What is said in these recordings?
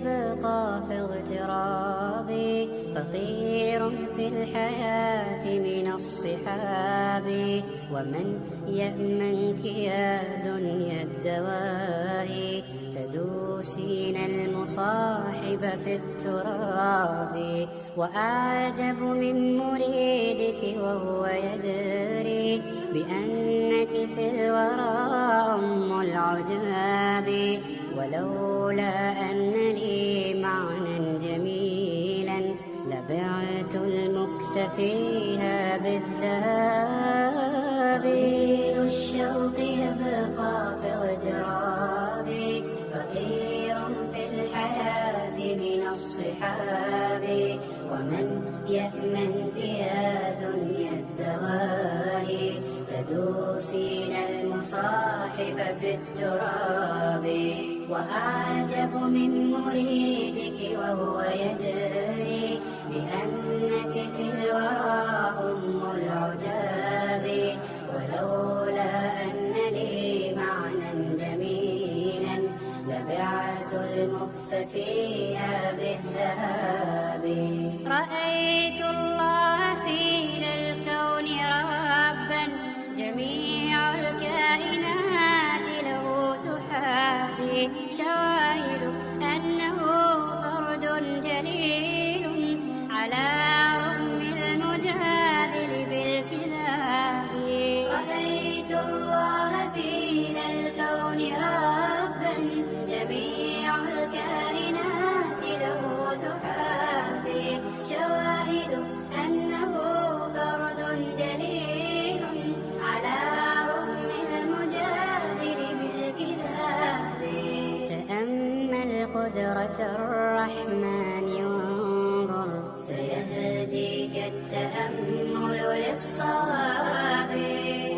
يبقى في اغتراب، فقير في الحياة من الصحاب، ومن يأمنك يا دنيا الدواء، تدوسين المصاحب في التراب. وأعجب من مريدك وهو يجري بأنك في الورى أم العجاب، ولولا أن لي معنى جميلا لبعت المكس فيها بالذهب. الشوق يبقى في اغترابي، فقير في الحياة من الصحاب، ومن يأمنك يا دنيا الدواء، تدوسين المصاحب في التراب. وأعجب من مريدك وهو يدري بأنك في الورى أم العجاب، ولولا أن لي معنى جميلا لبعت المكس فيها بالذهب. رأيت الله في الكون ربا، جميع الكائنات له تحابي، شواهد أنه فرد جليل على رغم المجادل بالكلاب. رأيت الله في الكون ربا، جميع الكائنات له تحابي، شواهد أنه فرد جليل على رغم المجادل بالكتاب. تأمل قدرة الرحمن وانظر، سيهديك التأمل للصواب،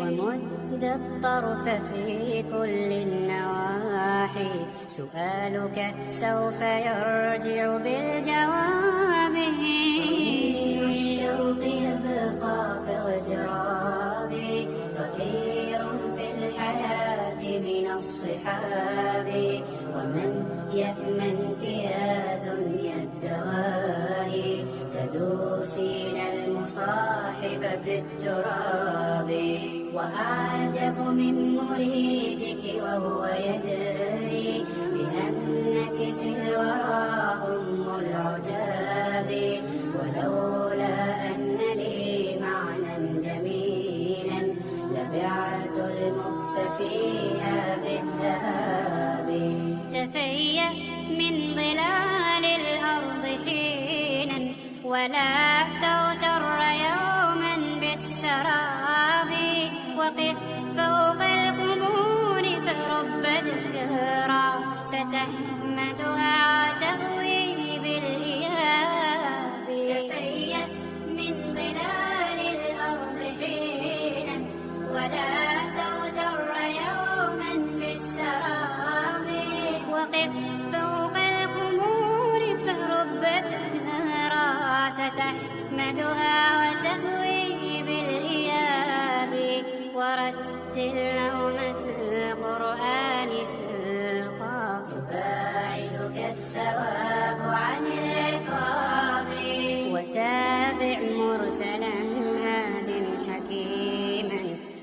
ومد الطرف في كل النواحي، سؤالك سوف يرجع بالجواب. الشوق يبقى في اغترابي، فقير في الحياة من الصحاب، ومن يأمنك يا دنيا الدواء، تدوسين المصاحب في التراب. وأعجب من مريدك وهو يدري بأنك في الورى أم العجاب، ولولا أن لي معنى جميلا لبعت المكس فيها بالذهب. تفيأ من ظلال الأرض حينا، ولا تغتر يوما بالسراب، وقف فوق القبور فرب دهرا، ستحمدها وتهوي بالإياب. تفيأ من ظلال الأرض حينا، ولا تغتر يوما بالسراب، وقف فوق القبور فرب دهرا، ستحمدها وتهوي بالإياب. ورتل نومة القرآن تلقى، يباعدك الثواب عن العقاب. وتابع مرسلا هاد حكيما،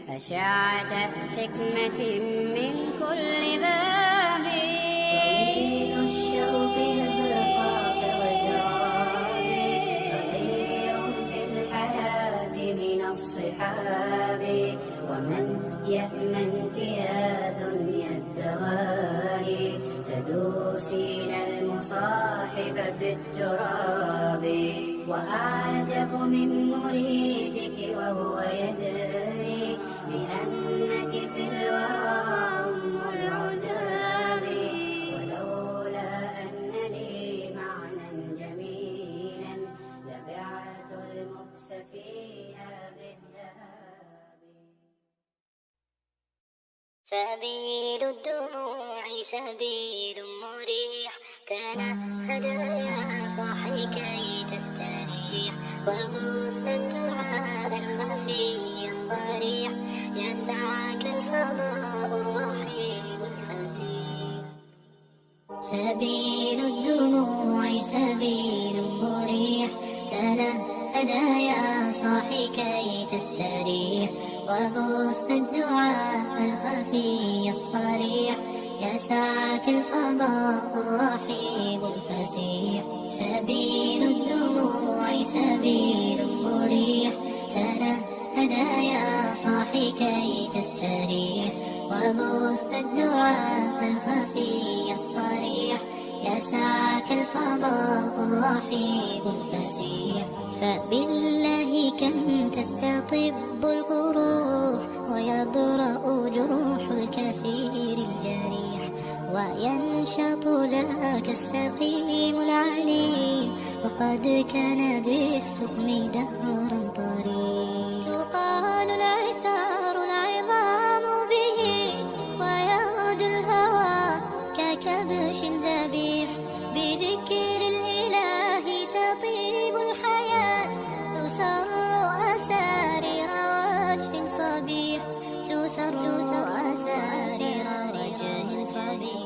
أشعة حكمة من كل باب. الشوق يبقى في اغترابي، فقير في الحياة من الصحاب، ومن يأمنك يا دنيا الدواء، تدوسين المصاحب في التراب. وأعجب من مريدك وهو يدري بأنك في الورى أم العجاب، ولولا أن لي معنى جميلا لبعت المكس فيها بالذهب. سبيل الدموع سبيل مريح، تنهد يا صاحي كي تستريح، وغص الدعاء الخفي الصريح، يسعك الفضاء الرحيم الحزين. سبيل الدموع سبيل مريح، تنهدى يا صاحي كي تستريح، وبث الدعاء الخفي الصريح، يسعك الفضاء الرحيب الفسيح. سبيل الدموع سبيل مريح، تنهدى يا صاحي كي تستريح، وبث الدعاء الخفي الصريح، يسعك الفضاء الرحيب الفسيح. فبالله كم تستطب القروح، ويبرأ جروح الكسير الجريح، وينشط ذاك السقيم العليم، وقد كان بالسقم دهرا طريق. تقال العثار العظام به، ويغدو الهوى ككبش ذبيح، بذكر الإله تطيب الحياة، تسر أسارير وجه صبيح، تسر أسارير وجه صبيح.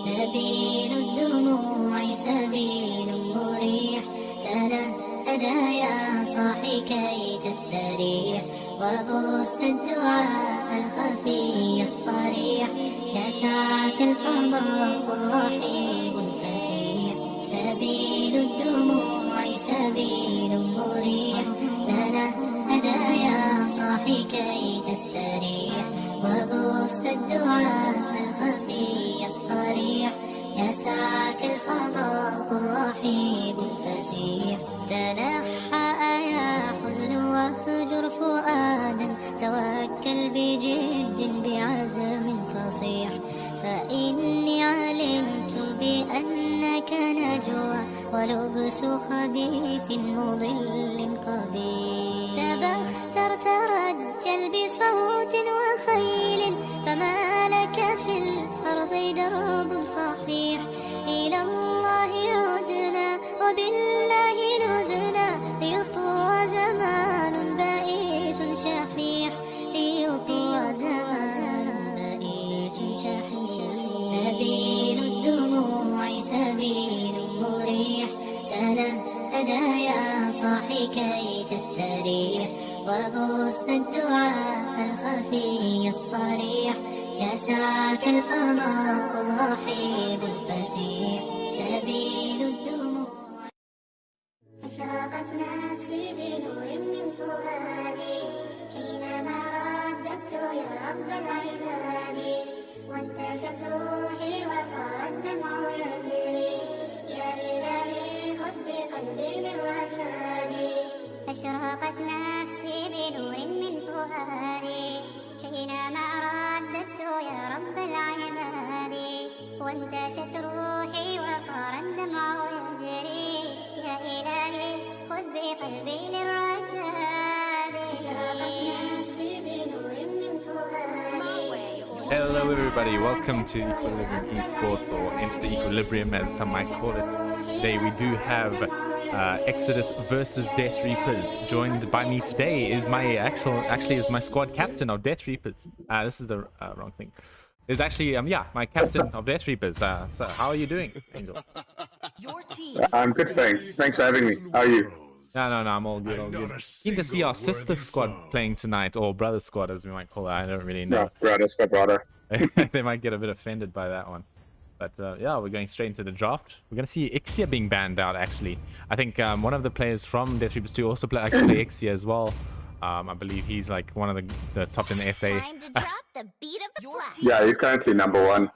سبيل الدموع سبيل مريح، تنهدى يا صاحي كي تستريح، وبث الدعاء الخفي الصريح، يسعك الفضاء الرحيب الفسيح. سبيل الدموع سبيل مريح، تنهدى يا صاحي كي تستريح، وبث الدعاء الخفي الصريح، يسعك الفضاء الرحيب الفسيح. تنحى يا حزن واهجر فؤادا، توكل بجد بعزم فصيح، فإني علمت بأنك نجوى، ولبس خبيث مضل قبيح. تبختر ترجل بصوت وخيل، فما لك في الأرض درب صحيح. إلى الله عدنا وبالله نذنا، ليطوى زمان بائس شحيح، ليطوى زمان بائس شحيح. سبيل الدموع سبيل مريح، تنهدى يا صاحي كي تستريح، وبث الدعاء الخفي الصريح، يسعك الفضاء الرحيب الفسيح. سبيل الدموع. أشرقت نفسي بنور من فؤادي، حينما رددت يا رب العباد، وانتشت روحي وصار الدمع يجري، يا إلهي خذ بقلبي للرشاد. أشرقت نفسي بنور من فؤادي، حينما رددت يا رب العباد، وانتشت روحي وصار الدمع يجري، يا إلهي خذ بقلبي للرشاد. أشرقت نفسي بنور من فؤادي. Hello everybody, welcome to Equilibrium Esports, or Into the Equilibrium as some might call it. Today we do have Exodus versus Death Reapers. Joined by me today is my actually is my squad captain of Death Reapers. This is the wrong thing. Is actually my captain of Death Reapers. So how are you doing, Angel? I'm good, thanks. Thanks for having me. How are you? No, I'm all good, all good. Keen to see our sister squad playing tonight, or brother squad as we might call it. I don't really know. No, brother, squad, brother. They might get a bit offended by that one. But yeah, we're going straight into the draft. We're going to see Ixia being banned out, actually. I think one of the players from Death Reapers 2 also play Ixia as well. I believe he's like one of the top in the SA. Time to drop the beat of the flag. Yeah, he's currently number one.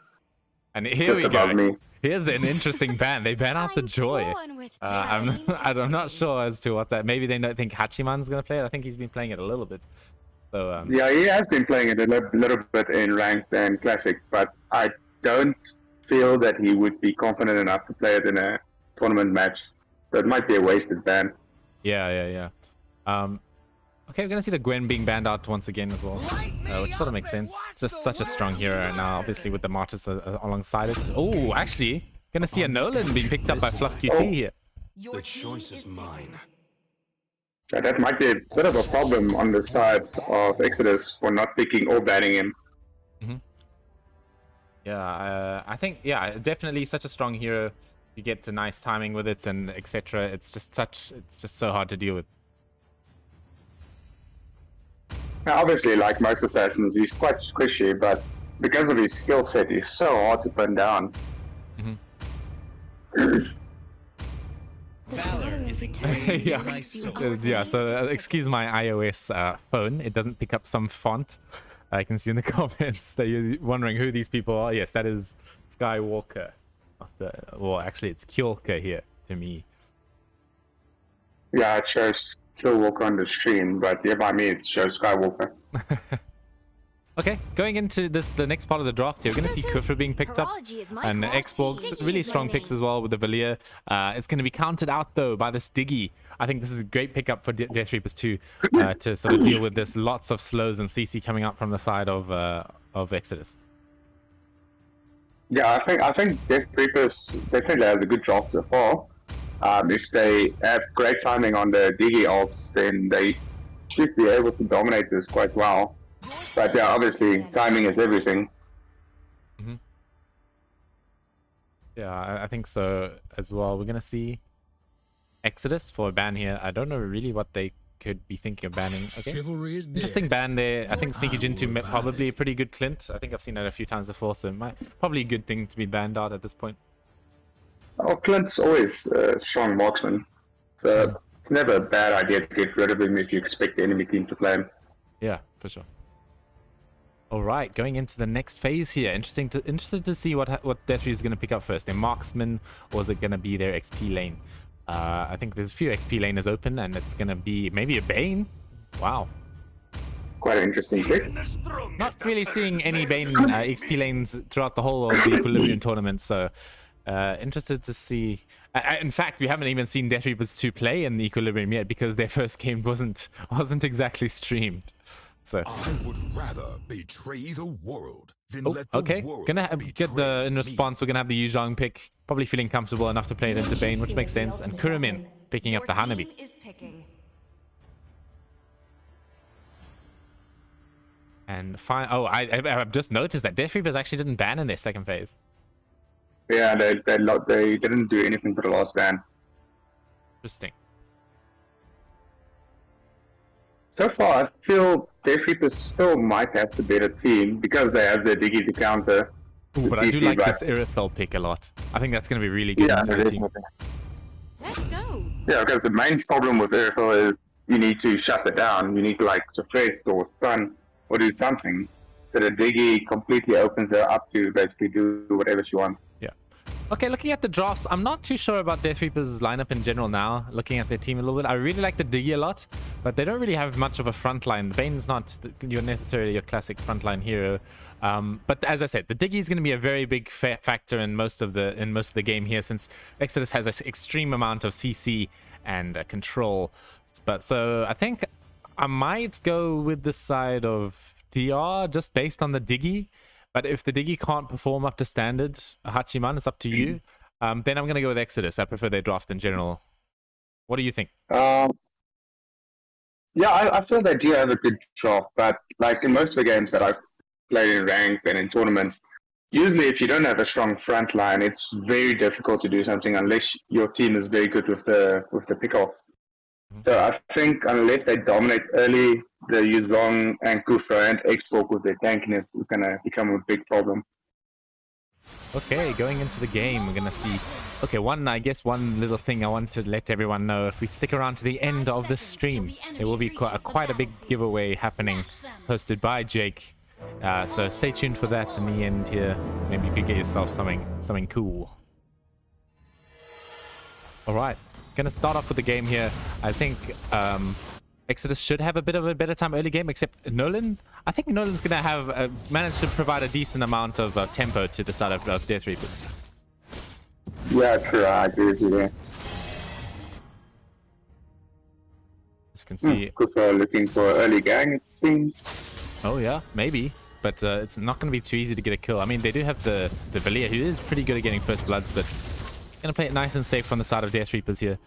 And here Just we above go. me. Here's an interesting ban. They ban out the Joy. I'm not sure as to what's that. Maybe they don't think Hachiman's going to play it. I think he's been playing it a little bit. So Yeah, he has been playing it a little bit in ranked and classic, but I don't feel that he would be confident enough to play it in a tournament match. So it might be a wasted ban. Yeah. Okay, we're gonna see the Gwen being banned out once again as well, which sort of makes sense. It's just such a strong hero now, obviously with the Martyrs alongside it. Oh, actually, gonna see a Nolan being picked up by Fluff QT here. The choice is mine. So that might be a bit of a problem on the side of Exodus for not picking or banning him. Yeah, I think, yeah, definitely such a strong hero. You get a nice timing with it and etc. It's just so hard to deal with. Now, obviously, like most assassins, he's quite squishy, but because of his skill set, he's so hard to pin down. Valor is engraved in my soul. Yeah, so excuse my iOS phone. It doesn't pick up some font. I can see in the comments that you're wondering who these people are. Yes, that is Skywalker. Well, actually, it's Kjolka here to me. Yeah, it shows Killwalker on the stream, but yeah, by me, it shows Skywalker. Okay, going into the next part of the draft here, we're going to see Kufra being picked up, Horology is my and core. Xborg's really strong picks as well with the Valia. It's going to be counted out though by this Diggy. I think this is a great pickup for Death Reapers 2 to sort of deal with this. Lots of slows and CC coming up from the side of Exodus. Yeah, I think Death Reapers definitely has a good draft so far. If they have great timing on the Diggy ults, then they should be able to dominate this quite well. But yeah, obviously, timing is everything. Yeah, I think so as well. We're going to see Exodus for a ban here. I don't know really what they could be thinking of banning. Okay, Chivalry is interesting dead. ban there. I think Sneaky Jintu probably a pretty good Clint. I think I've seen that a few times before, so probably a good thing to be banned out at this point. Oh, Clint's always a strong marksman. So it's never a bad idea to get rid of him if you expect the enemy team to play him. Yeah, for sure. All right, going into the next phase here. Interested to see what Death Reapers is going to pick up first. Their marksman, or is it going to be their XP lane? I think there's a few XP laners open, and it's going to be maybe a Bane. Wow. Quite an interesting pick. Not really seeing any Bane XP lanes throughout the whole of the Equilibrium tournament, so interested to see. In fact, we haven't even seen Death Reapers 2 play in the Equilibrium yet because their first game wasn't exactly streamed. So I would rather betray the world than let the okay, world get the in response. We're gonna have the Yu Zhang pick, probably feeling comfortable enough to play it into Bane, which makes sense. And Kurimin picking up the Hanabi. And fine. Oh, I've just noticed that Death Reapers actually didn't ban in their second phase. Yeah, they didn't do anything for the last ban. Interesting. So far, I feel Death Reapers still might have the better team because they have the Diggy to counter. Ooh, but I do like this Irithel pick a lot. I think that's going to be really good into the team. definitely. Let's go. Yeah, because the main problem with Irithel is you need to shut it down. You need to like suppress or stun or do something. So the Diggy completely opens her up to basically do whatever she wants. Yeah. Okay, looking at the drafts, I'm not too sure about Death Reapers' lineup in general now. Looking at their team a little bit, I really like the Diggy a lot, but they don't really have much of a frontline. Bane's not necessarily your classic frontline hero. But as I said, the Diggy is going to be a very big factor in most of the game here, since Exodus has an extreme amount of CC and control. But so I think I might go with the side of DR just based on the Diggy. But if the Diggy can't perform up to standard, Hachiman, it's up to you. Then I'm going to go with Exodus. I prefer their draft in general. What do you think? Yeah, I feel they do have a good draft, but like in most of the games that I've played in ranked and in tournaments, usually if you don't have a strong front line, it's very difficult to do something unless your team is very good with the pickoff. So I think unless they dominate early, the Yuzong and Kufra and Xborg with their tankiness is going to become a big problem. Okay, going into the game, we're going to see... Okay, one little thing I want to let everyone know. If we stick around to the end of the stream, there will be quite a big giveaway happening, hosted by Jake. So stay tuned for that in the end here. Maybe you could get yourself something cool. All right, gonna start off with the game here. I think Exodus should have a bit of a better time early game, except Nolan. I think Nolan's gonna have managed to provide a decent amount of tempo to the side of Death Reapers. Yeah, true. I agree with you there. As you can see. Kufra looking for early gang, it seems. Oh yeah, maybe. But it's not going to be too easy to get a kill. I mean, they do have the Valia, who is pretty good at getting first bloods, but going to play it nice and safe from the side of Death Reapers here.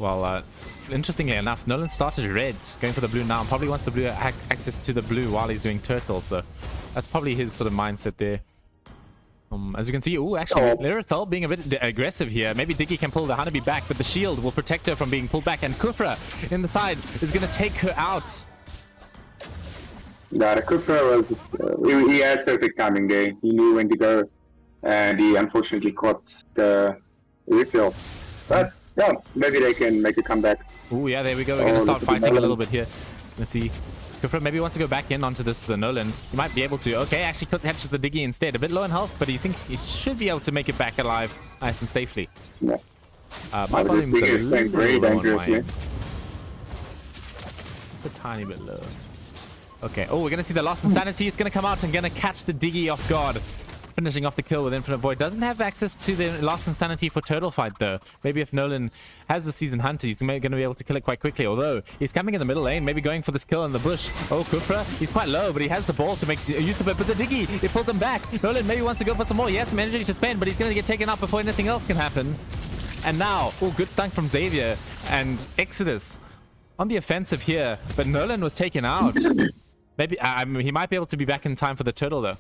Well, interestingly enough, Nolan started red, going for the blue now, and probably wants the blue access to the blue while he's doing turtle, so that's probably his sort of mindset there. As you can see, actually, Lirithel being a bit aggressive here. Maybe Diggy can pull the Honeybee back, but the shield will protect her from being pulled back. And Kufra in the side is going to take her out. Yeah, the Kufra was he had perfect timing there. He knew when to go, and he unfortunately caught the refill. But yeah, maybe they can make a comeback. Oh yeah, there we go. We're going to start fighting a little bit here. Let's see. Kufra maybe wants to go back in onto this Nolan. He might be able to. Okay, actually catches the Diggy instead. A bit low in health, but you think he should be able to make it back alive nice and safely. Yeah. My volume's Diggy is playing very dangerously. Just a tiny bit low. Okay. Oh, we're going to see the Lost Insanity. It's going to come out and going to catch the Diggy off guard. Finishing off the kill with Infinite Void. Doesn't have access to the Lost Insanity for Turtle Fight though. Maybe if Nolan has the Season Hunter, he's going to be able to kill it quite quickly. Although he's coming in the middle lane, maybe going for this kill in the bush. Oh, Kufra, he's quite low, but he has the ball to make use of it. But the Diggy, it pulls him back. Nolan maybe wants to go for some more. He has some energy to spend, but he's going to get taken out before anything else can happen. And now, good stunk from Xavier and Exodus on the offensive here. But Nolan was taken out. Maybe he might be able to be back in time for the turtle though.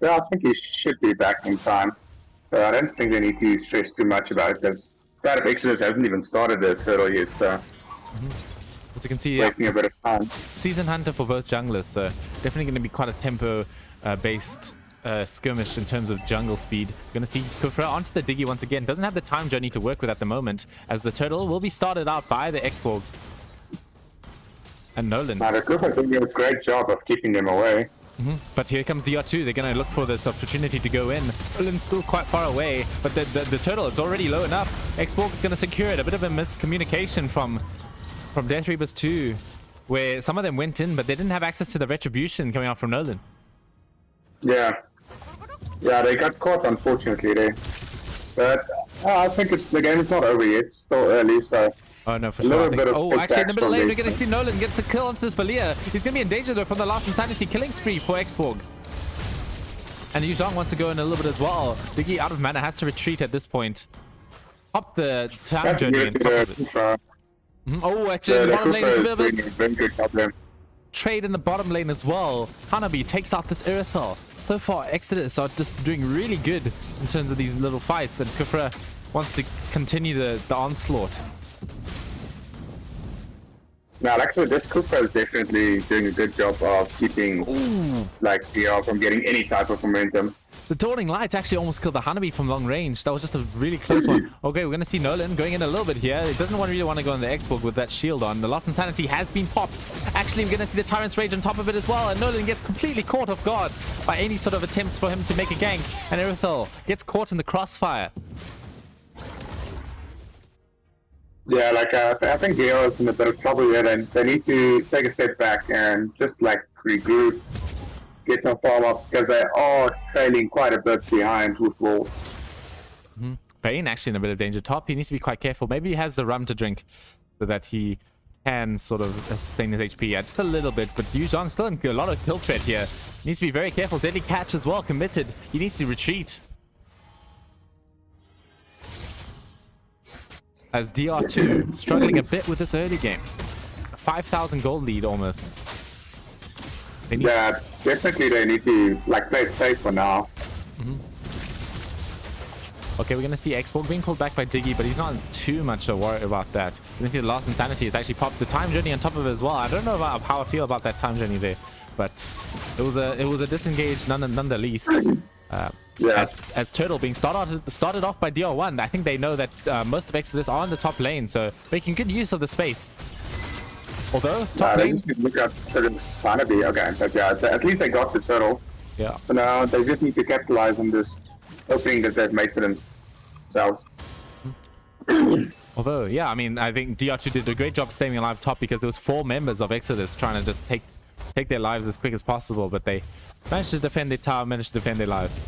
Yeah, I think he should be back in time. So I don't think they need to stress too much about it, because that of Exodus hasn't even started the turtle yet, so as you can see, taking a bit of time. Season Hunter for both junglers, so definitely going to be quite a tempo based skirmish in terms of jungle speed. Going to see Kufra onto the Diggy once again. Doesn't have the time journey to work with at the moment, as the turtle will be started out by the X-Borg and Nolan. Now the Kufra doing a great job of keeping them away. But here comes DR2. They're going to look for this opportunity to go in. Nolan's still quite far away, but the turtle is already low enough. X-Borg is going to secure it. A bit of a miscommunication from Death Reapers 2, where some of them went in, but they didn't have access to the retribution coming out from Nolan. Yeah, they got caught unfortunately there. But I think the game is not over yet. It's still early, so. Oh no, for sure. Actually in the middle lane, we're going to see Nolan gets a kill onto this Valia. He's going to be in danger though from the Last Insanity killing spree for X-Borg. And Yu Zhang wants to go in a little bit as well. Diggy out of mana, has to retreat at this point. Pop the town journey and pop it. Oh, actually in the bottom lane is a bit of a trade in the bottom lane as well. Hanabi takes out this Irithel. So far, Exodus are just doing really good in terms of these little fights, and Kufra wants to continue the onslaught. Now, like I said, this Kufra is definitely doing a good job of keeping like DR from getting any type of momentum. The Dawning Light actually almost killed the Hanabi from long range. That was just a really close one. Okay, we're going to see Nolan going in a little bit here. He doesn't really want to go on the X-Borg with that shield on. The Lost Insanity has been popped. Actually, we're going to see the Tyrant's Rage on top of it as well. And Nolan gets completely caught off guard by any sort of attempts for him to make a gank. And Irithel gets caught in the crossfire. Yeah, like I think DR is in a bit of trouble here, and they need to take a step back and just like regroup, get some farm up, because they are trailing quite a bit behind with Wolf. Bane actually in a bit of danger top. He needs to be quite careful. Maybe he has the rum to drink so that he can sort of sustain his HP. Yeah, just a little bit, but Yu Zhang still in a lot of kill threat here. Needs to be very careful. Deadly catch as well, committed. He needs to retreat. As DR2 struggling a bit with this early game. A 5,000 gold lead almost. Yeah, definitely they need to like play it safe for now. Okay, we're going to see X-Borg being pulled back by Diggy, but he's not too much to worry about that. We're going to see the Last Insanity has actually popped the time journey on top of it as well. I don't know about how I feel about that time journey there, but it was a disengage none the least. As Turtle being started off by DR1, I think they know that most of Exodus are in the top lane, so making good use of the space. Although top lane, they just look at Turtle's Hanabi, okay, but yeah, at least they got the Turtle. Yeah. So now they just need to capitalize on this opening that they've made for themselves. Although, yeah, I mean, I think DR2 did a great job staying alive top, because there was 4 members of Exodus trying to just take their lives as quick as possible, but they managed to defend their tower, managed to defend their lives.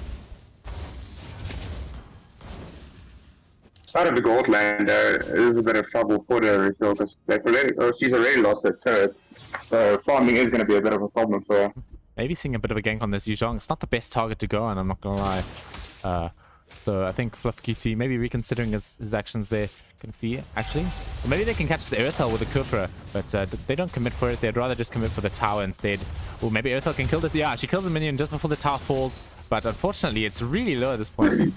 Side of the gold lane, there is a bit of trouble for the refill, because she's already lost her turret, so farming is going to be a bit of a problem for her. Maybe seeing a bit of a gank on this Yu Zhang. It's not the best target to go on, I'm not gonna lie. So I think Fluff QT maybe reconsidering his actions there. Can see actually, or maybe they can catch the Irithel with a Kufra, but they don't commit for it. They'd rather just commit for the tower instead. Oh, maybe Earthel can kill it. Yeah, she kills the minion just before the tower falls. But unfortunately, it's really low at this point.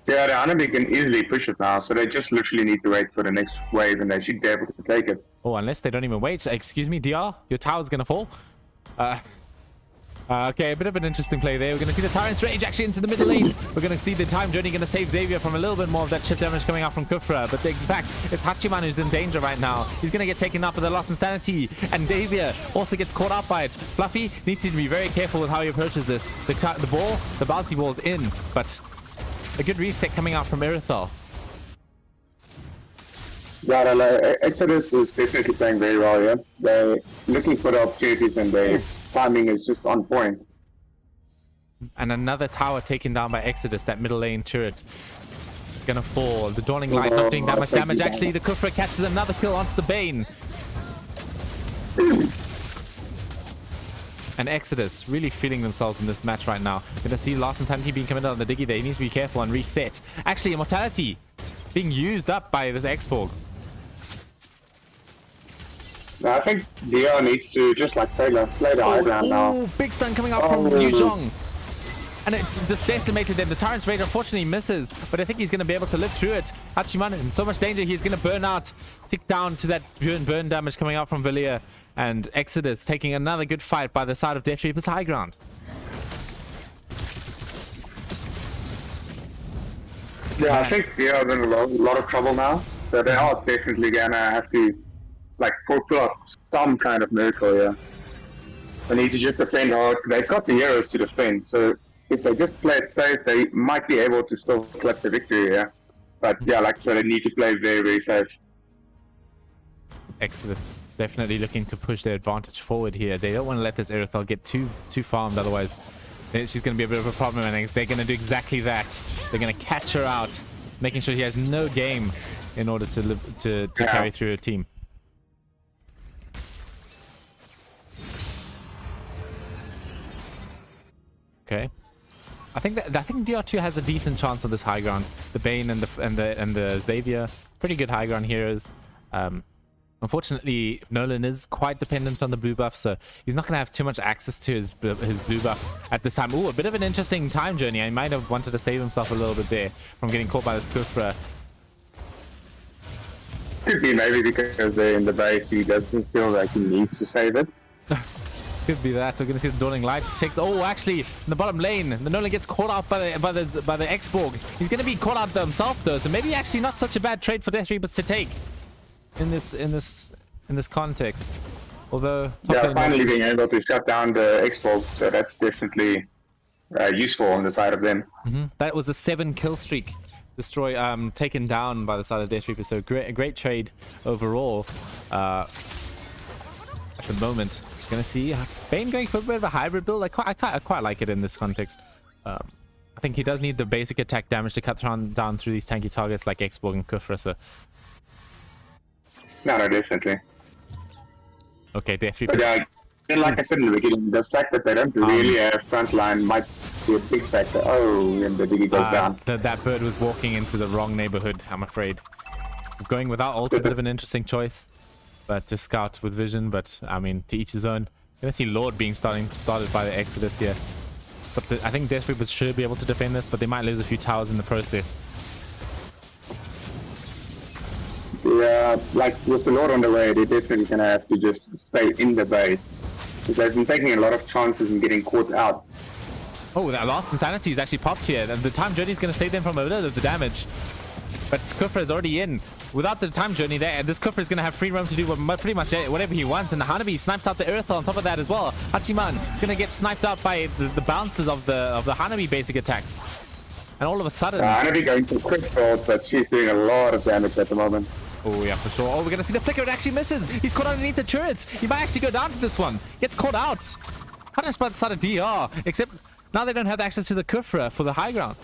Yeah, the Hanabi can easily push it now, so they just literally need to wait for the next wave, and they should be able to take it. Oh, unless they don't even wait. Excuse me, DR, your tower's gonna fall. Okay, a bit of an interesting play there. We're going to see the Tyrant's Rage actually into the middle lane. We're going to see the Time Journey going to save Xavier from a little bit more of that chip damage coming out from Kufra. But in fact, it's Hachiman who's in danger right now. He's going to get taken up with the Lost Insanity. And Xavier also gets caught up by it. Fluffy needs to be very careful with how he approaches this. The bouncy ball's in. But a good reset coming out from Irithel. Yeah, Exodus is definitely playing very well, yeah. They're looking for the opportunities, and their timing is just on point. And another tower taken down by Exodus, that middle lane turret. Gonna fall. The Dawning Light not doing that much damage. Actually, the Kufra catches another kill onto the Bane. And Exodus really feeling themselves in this match right now. Gonna see Lost Insanity being committed on the Diggy there. He needs to be careful and reset. Actually, Immortality being used up by this X-Borg. No, I think DR needs to just like play the high ground now. Oh, big stun coming out from Yu Zhong. And it just decimated them. The Tyrant's Rage unfortunately misses, but I think he's going to be able to live through it. Hachiman in so much danger, he's going to burn out. Tick down to that burn damage coming out from Valia. And Exodus taking another good fight by the side of Death Reaper's high ground. Yeah, I think DR are in a lot of trouble now. So they are definitely going to have to like pull up some kind of miracle, yeah. They need to just defend hard. They've got the heroes to defend, so if they just play it safe, they might be able to still collect the victory, yeah. But yeah, like I said, they need to play very, very safe. Exodus definitely looking to push their advantage forward here. They don't want to let this Irithel get too farmed, otherwise she's going to be a bit of a problem, and they're going to do exactly that. They're going to catch her out, making sure he has no game in order to carry through a team. Okay, I think DR2 has a decent chance on this high ground. The Bane and the Xavier, pretty good high ground heroes. Unfortunately, Nolan is quite dependent on the blue buff, so he's not going to have too much access to his blue buff at this time. Ooh, a bit of an interesting time journey. I might have wanted to save himself a little bit there from getting caught by this Kufra. Could be maybe because they're in the base, he doesn't feel like he needs to save it. Could be that. So we're gonna see the Dawning Light takes. Oh, actually, in the bottom lane, the Nolan gets caught out by the X-Borg. He's gonna be caught out himself though, so maybe actually not such a bad trade for Death Reapers to take in this context. Although finally being able to shut down the X-Borg, so that's definitely useful on the side of them. That was a 7-kill streak. Taken down by the side of Death Reaper. So a great trade overall. At the moment. Gonna see Bane going for a bit of a hybrid build. I quite like it in this context. I think he does need the basic attack damage to cut down through these tanky targets like X-Borg and Kufra. So. No, definitely. Okay, Death Reaper. But and like I said in the beginning, the fact that they don't really have frontline might be a big factor. Oh, and the Diggy goes down. That bird was walking into the wrong neighborhood, I'm afraid. Going without ult, a bit of an interesting choice. But to scout with vision, but I mean, to each his own. You're gonna see Lord being started by the Exodus here. I think Death Reapers should be able to defend this, but they might lose a few towers in the process. Yeah, like with the Lord on the way, they're definitely gonna have to just stay in the base. Because they've been taking a lot of chances and getting caught out. Oh, that Lost Insanity is actually popped here. The Time Journey is gonna save them from a little of the damage. But Kufra is already in. Without the Time Journey there, this Kufra is going to have free roam to do pretty much whatever he wants. And the Hanabi snipes out the Irithel on top of that as well. Hachiman is going to get sniped out by the bounces of the Hanabi basic attacks. And all of a sudden... Hanabi going for quick fault, but she's doing a lot of damage at the moment. Oh, yeah, for sure. Oh, we're going to see the flicker. It actually misses. He's caught underneath the turret. He might actually go down for this one. Gets caught out. Punished by the side of DR. Except now they don't have access to the Kufra for the high ground.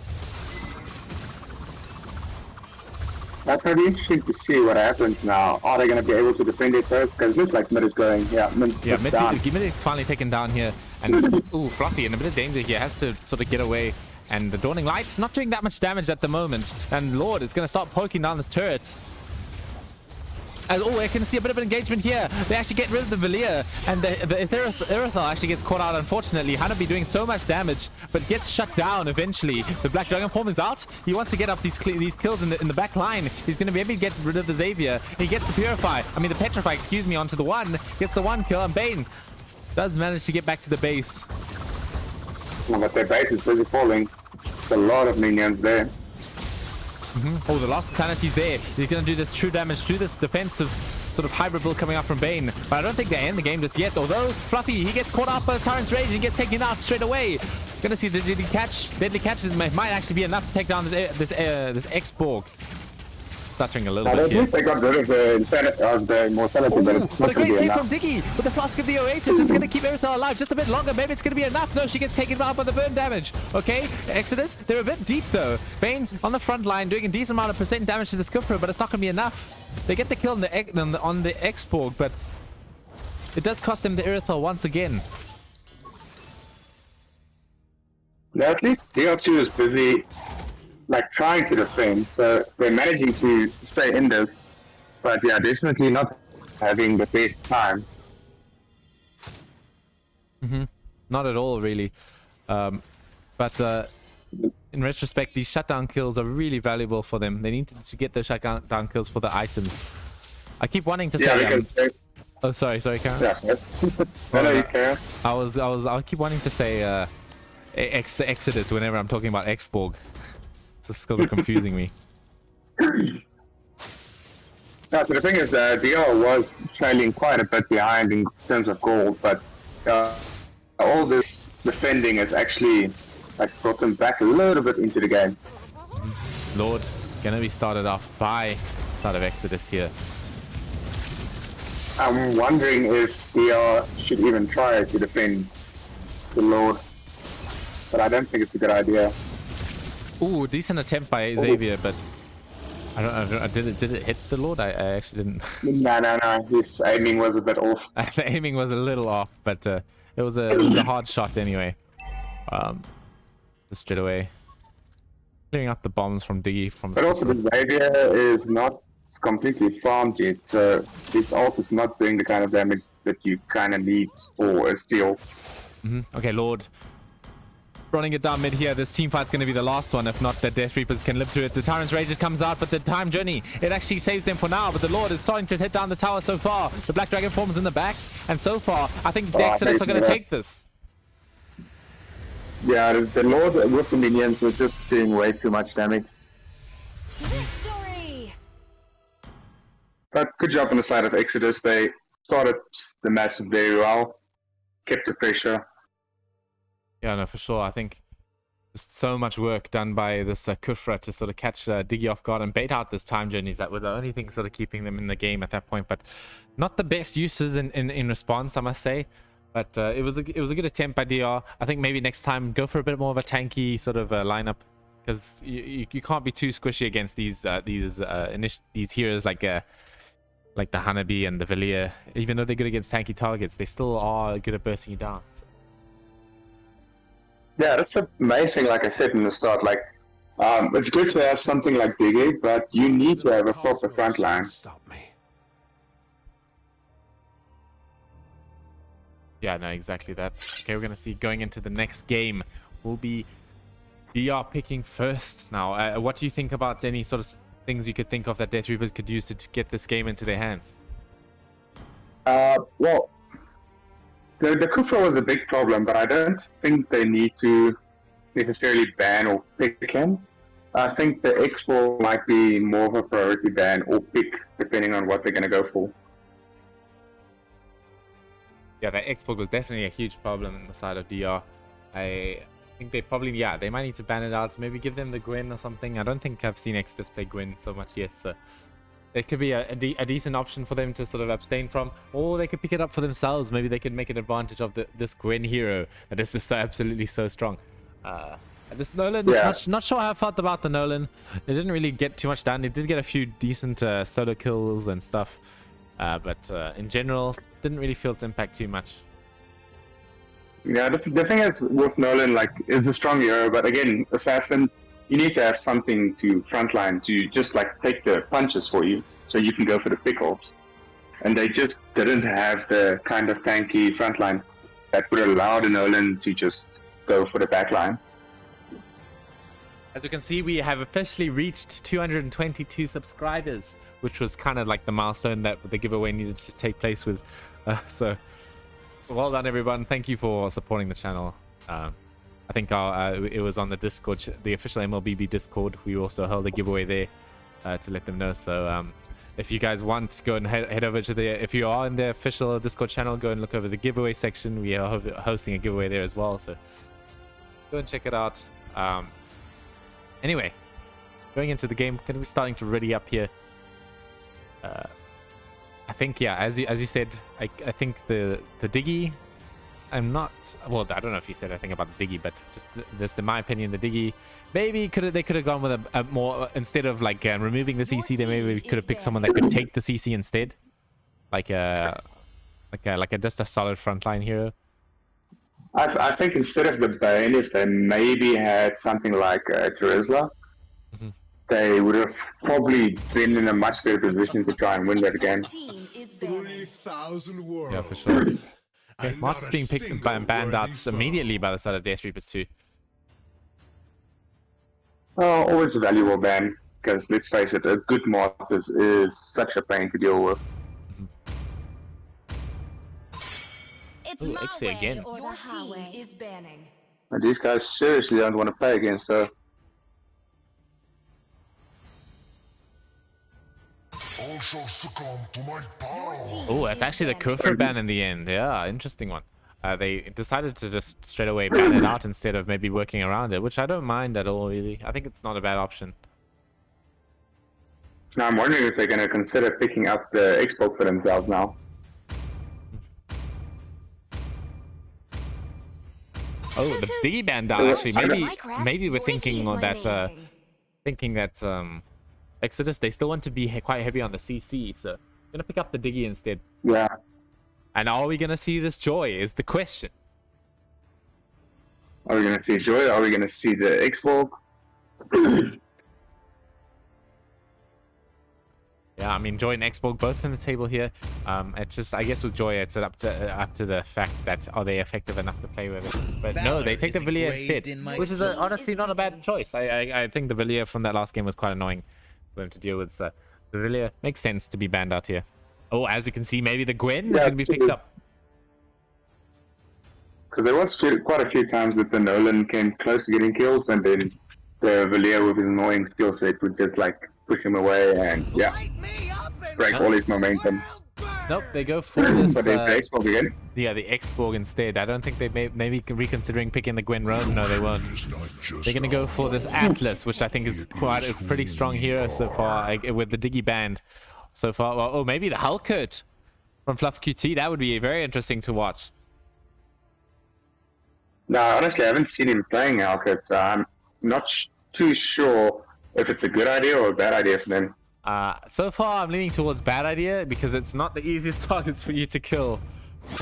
That's going to be interesting to see what happens now. Are they going to be able to defend it first? Because it looks like mid is going. Yeah, mid is finally taken down here. And ooh, Fluffy in a bit of danger here. Has to sort of get away. And the Dawning Light not doing that much damage at the moment. And Lord is going to start poking down this turret. Oh, I can see a bit of an engagement here. They actually get rid of the Velia, and the Irithyll actually gets caught out, unfortunately. Hanabi doing so much damage, but gets shut down eventually. The Black Dragon form is out. He wants to get up these kills in the back line. He's going to be able to get rid of the Xavier. He gets the the Petrify, excuse me, onto the one. Gets the one kill, and Bane does manage to get back to the base. Well, but their base is busy falling. There's a lot of minions there. Oh, the lost sanity's there. He's going to do this true damage to this defensive sort of hybrid build coming out from Bane. But I don't think they end the game just yet. Although Fluffy, he gets caught up by the Tyrant's Rage and gets taken out straight away. Gonna see the deadly catch. Deadly catches might actually be enough to take down this X-Borg. Stuttering a little bit here. They got rid of the immortality, but it's What not a going great to be save enough. from Diggy with the Flask of the Oasis. It's going to keep Irithyll alive just a bit longer. Maybe it's going to be enough. No, she gets taken out by the burn damage. Okay, Exodus, they're a bit deep though. Bane on the front line doing a decent amount of percent damage to this Kufra, but it's not going to be enough. They get the kill on the X-Borg, but it does cost them the Irithyll once again. Yeah, at least DR2 is busy, like, trying to defend, so they're managing to stay in this, but yeah, definitely not having the best time. Not at all, really. But in retrospect, these shutdown kills are really valuable for them. They need to get the shutdown kills for the items. I keep wanting to Yeah, say... because they... oh, sorry, Karen. Yeah, sorry. No, you can. I keep wanting to say Exodus whenever I'm talking about X-Borg. It's still confusing me. No, so the thing is, DR was trailing quite a bit behind in terms of gold, but all this defending has actually brought them back a little bit into the game. Lord, gonna be started off by side of Exodus here. I'm wondering if DR should even try to defend the Lord, but I don't think it's a good idea. Ooh, decent attempt by Xavier, but I don't did it hit the Lord? I actually didn't. No. His aiming was a bit off. The aiming was a little off, but it was a hard shot anyway. Just straight away. Clearing up the bombs from Diggy from... But also the Xavier is not completely farmed yet, so his ult is not doing the kind of damage that you kind of need for a steal. Okay, Lord. Running it down mid here. This team fight's going to be the last one. If not, the Death Reapers can live through it. The Tyrant's Rage comes out, but the time journey, it actually saves them for now. But the Lord is starting to hit down the tower so far. The Black Dragon forms in the back. And so far, I think the Exodus are going to take this. Yeah, the Lord with the minions was just doing way too much damage. Victory! But good job on the side of Exodus. They started the match very well. Kept the pressure. Yeah, no, for sure. I think just so much work done by this Kufra to sort of catch Diggy off guard and bait out this time journeys that were the only thing sort of keeping them in the game at that point. But not the best uses in response, I must say. But it was a good attempt by DR. I think maybe next time go for a bit more of a tanky sort of lineup, because you can't be too squishy against these heroes like the Hanabi and the Velia. Even though they're good against tanky targets, they still are good at bursting you down. So. Yeah, that's amazing. Like I said in the start, it's good to have something like Diggy, but you need to have a proper front line. Stop me. Yeah, no, exactly that. Okay, we're going to see going into the next game will be DR picking first now. What do you think about any sort of things you could think of that Death Reapers could use to get this game into their hands? Well, the Kufra was a big problem, but I don't think they need to necessarily ban or pick him. I think the X4 might be more of a priority ban or pick, depending on what they're going to go for. Yeah, that X-Borg was definitely a huge problem in the side of DR. I think they probably, they might need to ban it out. Maybe give them the Gwen or something. I don't think I've seen Exodus play Gwen so much yet, so it could be a decent option for them to sort of abstain from, or they could pick it up for themselves. Maybe they could make an advantage of this Gwen hero that is just so absolutely so strong. This Nolan, not sure how I felt about the Nolan. It didn't really get too much done. It did get a few decent solo kills and stuff, but in general, didn't really feel its impact too much. Yeah, the thing is with Nolan, is a strong hero, but again, Assassin, you need to have something to frontline to just take the punches for you. so you can go for the pickoffs. And they just didn't have the kind of tanky front line that would allow the Nolan to just go for the back line. As you can see, we have officially reached 222 subscribers, which was kind of like the milestone that the giveaway needed to take place with. So, well done, everyone. Thank you for supporting the channel. I think it was on the Discord, the official MLBB Discord. We also held a giveaway there to let them know. So, if you guys want, go and head over to the... If you are in the official Discord channel, go and look over the giveaway section. We are hosting a giveaway there as well. So, go and check it out. Anyway, going into the game, going to be starting to ready up here. I think, yeah, as you said, I think the Diggy, I'm not... Well, I don't know if you said anything about the Diggy, but just in my opinion, the Diggy, maybe they could have gone with a more... Instead of like removing the CC, they maybe could have picked someone that could take the CC instead. Like just a solid frontline hero. I think instead of the Bane, if they maybe had something like Terizla, they would have probably been in a much better position to try and win that game. 3,000 worlds. Yeah, for sure. Okay, And Mart's not a being picked single and banned out worthy foe. immediately by the side of Death Reapers 2. Oh, always a valuable ban, because let's face it, a good Mortis is such a pain to deal with. It's Ooh, my Ixie way again. or the Your team highway. is banning. And these guys seriously don't want to play against her. All shall succumb to my power. Oh, that's actually the Kufra ban in the end. Yeah, interesting one. They decided to just straight away ban it out instead of maybe working around it, which I don't mind at all, really. I think it's not a bad option. Now I'm wondering if they're going to consider picking up the Xbox for themselves now. Oh, the Diggy ban down actually. Minecraft, Maybe we're your thinking team that winning. Exodus, they still want to be quite heavy on the CC, so gonna pick up the Diggy instead. Yeah. And are we gonna see this joy? Is the question. Are we going to see Joy? Are we going to see the Xbox? Yeah, I mean, Joy and Xborg both on the table here. It's just, I guess with Joy, it's up to the fact that are they effective enough to play with it. But no, they take the Villiers instead, which is honestly not a bad choice. I think the Villiers from that last game was quite annoying for them to deal with. So the Villiers makes sense to be banned out here. Oh, as you can see, maybe the Gwen is going to be picked up. Because there was quite a few times that the Nolan came close to getting kills, and then the Villiers with his annoying skill set would just like push him away and break all his momentum. Nope, they go for this. But they play Xbox again. Yeah, the Xborg instead. I don't think they maybe reconsidering picking the Gwen Roam. No, they won't. They're gonna go for this Atlas, which I think is quite a pretty strong hero so far, like, with the Diggy band so far. Well, oh, maybe the Hulkert from Fluff QT. That would be very interesting to watch. No, honestly, I haven't seen him playing Alkut, so I'm not too sure if it's a good idea or a bad idea for them. So far, I'm leaning towards bad idea because it's not the easiest targets for you to kill.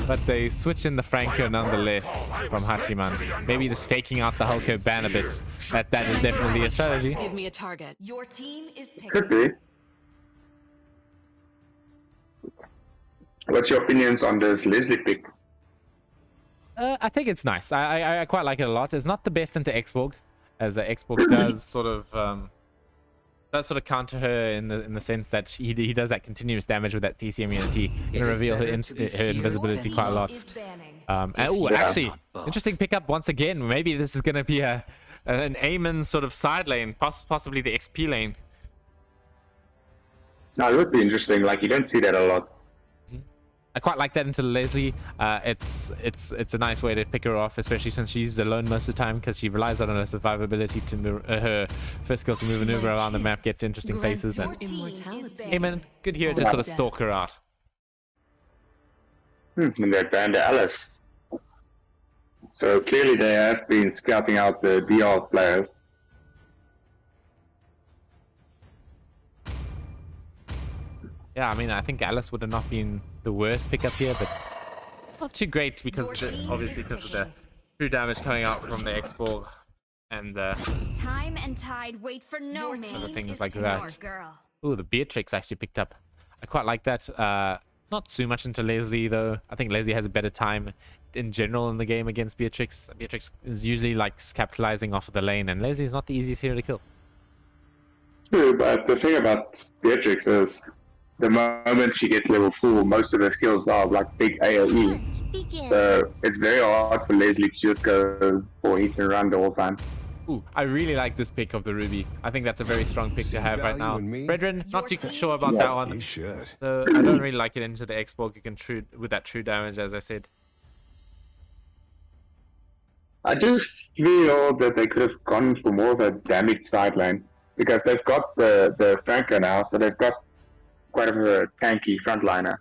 But they switch in the Franco nonetheless from Hachiman. Maybe just faking out the Hulko ban a bit. That is definitely a strategy. Give me a target. Your team is picking. Could be. What's your opinions on this Leslie pick? I think it's nice. I quite like it a lot. It's not the best into Xborg, as Xborg does sort of counter her in the sense that he does that continuous damage with that TC immunity. Gonna reveal her invisibility quite a lot. Actually, interesting pickup once again. Maybe this is gonna be an Aemon sort of side lane, possibly the XP lane. No, it would be interesting. Like, you don't see that a lot. I quite like that into Leslie. It's a nice way to pick her off, especially since she's alone most of the time, because she relies on her survivability to move, her first skill to maneuver around the map, get to interesting places, and Aemon, good hero to sort of stalk her out. And they banned Alice. So clearly they have been scouting out the BR players. Yeah, I mean, I think Alice would have not been the worst pickup here, but not too great because obviously because of the true damage coming out from the Xborg and Time and tide wait for no man. other things is like your that. girl. Ooh, the Beatrix actually picked up. I quite like that. Not too much into Leslie though. I think Leslie has a better time in general in the game against Beatrix. Beatrix is usually like capitalizing off of the lane, and Leslie is not the easiest hero to kill. True, but the thing about Beatrix is the moment she gets level 4, most of her skills are like big AoE. So it's very hard for Leslie to just go for hit and run the whole time. Ooh, I really like this pick of the Ruby. I think that's a very strong pick to have right now. value in me? Brethren, not too sure about that one. You should. So I don't really like it into the X-Borg. You can true with that true damage, as I said. I do feel that they could have gone for more of a damage side lane because they've got the Franco now, so they've got quite a tanky frontliner.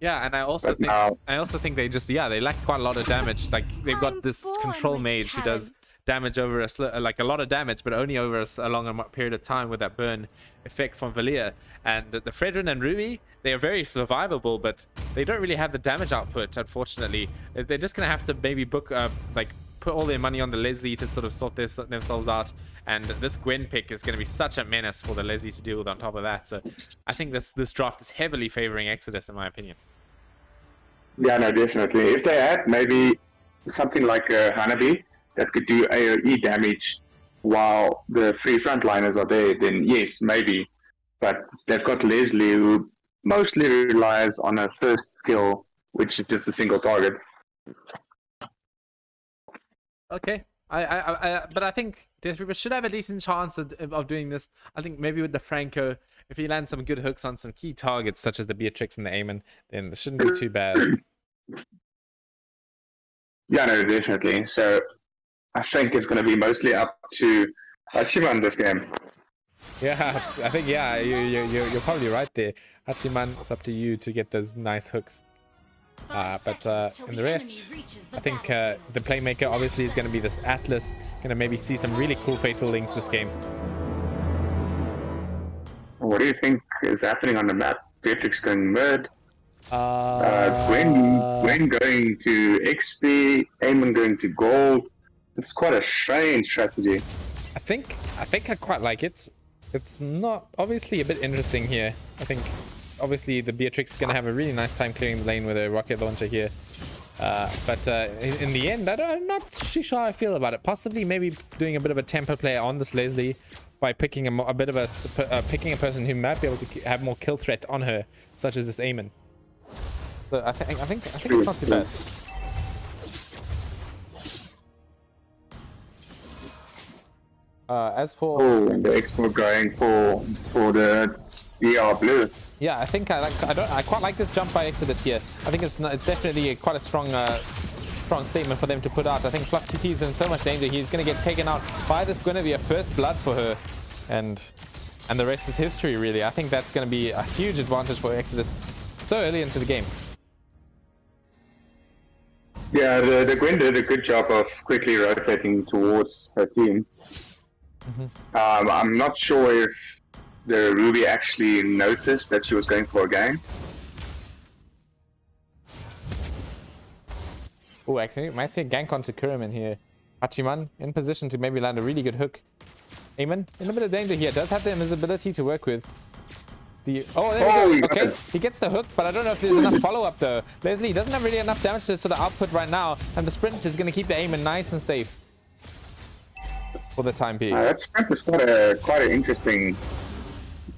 Yeah, and I also think they just they lack quite a lot of damage. Like they've got this control mage who does damage over like a lot of damage, but only over a long period of time with that burn effect from Valia. And the Fredrin and Ruby, they are very survivable, but they don't really have the damage output, unfortunately. They're just gonna have to maybe book put all their money on the Leslie to sort of sort themselves out. And this Gwen pick is going to be such a menace for the Leslie to deal with on top of that. So I think this draft is heavily favoring Exodus, in my opinion. Yeah, no, definitely. If they had maybe something like a Hanabi that could do AoE damage while the three frontliners are there, then yes, maybe. But they've got Leslie, who mostly relies on her first skill, which is just a single target. Okay. But I think Death Reaper should have a decent chance of doing this. I think maybe with the Franco, if he lands some good hooks on some key targets, such as the Beatrix and the Aemon, then this shouldn't be too bad. Yeah, no, definitely. So I think it's going to be mostly up to Hachiman this game. Yeah, I think, you're probably right there. Hachiman, it's up to you to get those nice hooks. But in the rest, I think the playmaker obviously is going to be this Atlas. Going to maybe see some really cool fatal links this game. What do you think is happening on the map? Beatrix going mid, Gwen going to XP, Aemon going to gold. It's quite a strange strategy. I think I quite like it. It's not obviously a bit interesting here. I think obviously the Beatrix is going to have a really nice time clearing the lane with a rocket launcher here. But in the end, I'm not too sure how I feel about it. Possibly maybe doing a bit of a tempo play on this Leslie by picking picking a person who might be able to have more kill threat on her, such as this Aemon. So I think it's not too bad. As for and the export going for the DR blue. Yeah, I think I quite like this jump by Exodus here. I think it's definitely quite a strong statement for them to put out. I think Fluff PT is in so much danger. He's going to get taken out by this Guinevere, first blood for her, and the rest is history, really. I think that's going to be a huge advantage for Exodus so early into the game. Yeah, the Gwen did a good job of quickly rotating towards her team. I'm not sure if the Ruby actually noticed that she was going for a game. Oh, actually, you might see a gank onto Kuriman here. Hachiman in position to maybe land a really good hook. Aemon in a bit of danger here. Does have the invisibility to work with. There we go. Okay, he gets the hook, but I don't know if there's enough follow-up though. Leslie doesn't have really enough damage to sort of output right now, and the sprint is going to keep the Aemon nice and safe for the time being. That sprint is quite an interesting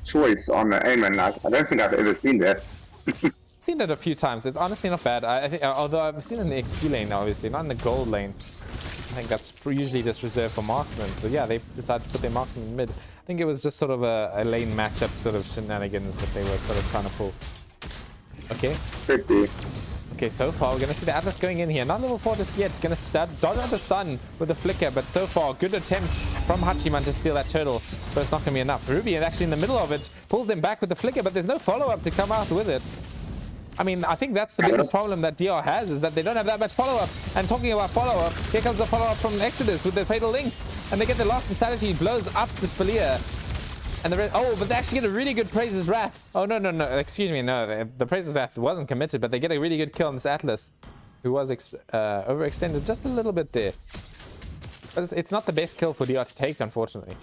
choice on the Aemon. I don't think I've ever seen that. Seen it a few times. It's honestly not bad. I think, although I've seen it in the XP lane, obviously, not in the gold lane. I think that's usually just reserved for marksmen. But yeah, they decided to put their marksman in mid. I think it was just sort of a lane matchup sort of shenanigans that they were sort of trying to pull. Okay. Could be. Okay, so far we're gonna see the Atlas going in here. Not level 4 just yet. Gonna dodge out the stun with the flicker, but so far good attempt from Hachiman to steal that turtle, but it's not gonna be enough. Ruby is actually in the middle of it, pulls them back with the flicker, but there's no follow-up to come out with it. I mean, I think that's the biggest problem that DR has, is that they don't have that much follow-up. And talking about follow-up, here comes the follow-up from Exodus with the Fatal Links, and they get the Lost Insanity, blows up the Spelia. And the rest, but they actually get a really good Praise's Wrath. Oh, no, excuse me, no, the Praise's Wrath wasn't committed, but they get a really good kill on this Atlas, who was overextended just a little bit there. But it's not the best kill for DR to take, unfortunately.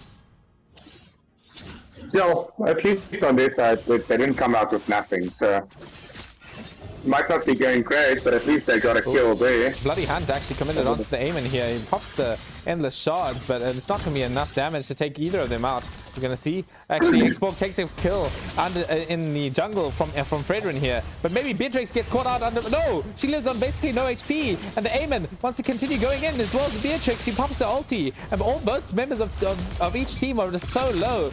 Still, at least on their side, they didn't come out with nothing. So might not be going great, but at least they got a kill there. Bloody Hunt actually committed onto the Aemon here. He pops the endless shards, but it's not going to be enough damage to take either of them out. We're going to see actually Xborg takes a kill under in the jungle from Fredrin here, but maybe Beatrix gets caught out under. No, she lives on basically no HP, and the Aemon wants to continue going in as well as Beatrix. She pops the ulti, and both members of each team are just so low.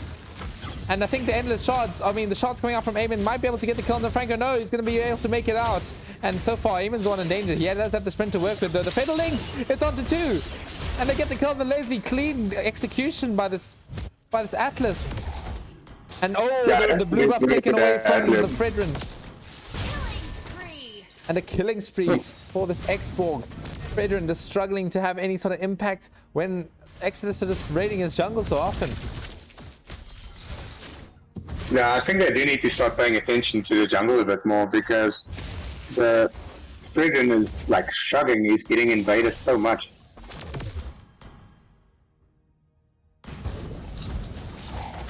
And I think the endless shards, I mean, the shots coming out from Aemon might be able to get the kill on the Franco. No, he's going to be able to make it out. And so far, Aemon's the one in danger. He does have the sprint to work with, though. The Fatal Links, it's on to 2. And they get the kill on the Leslie. Clean execution by this Atlas. And the blue buff taken away from the Fredrin. And a killing spree for this Xborg. Fredrin just struggling to have any sort of impact when Exodus is just raiding his jungle so often. Yeah, I think they do need to start paying attention to the jungle a bit more, because the Fredrin is like struggling. He's getting invaded so much.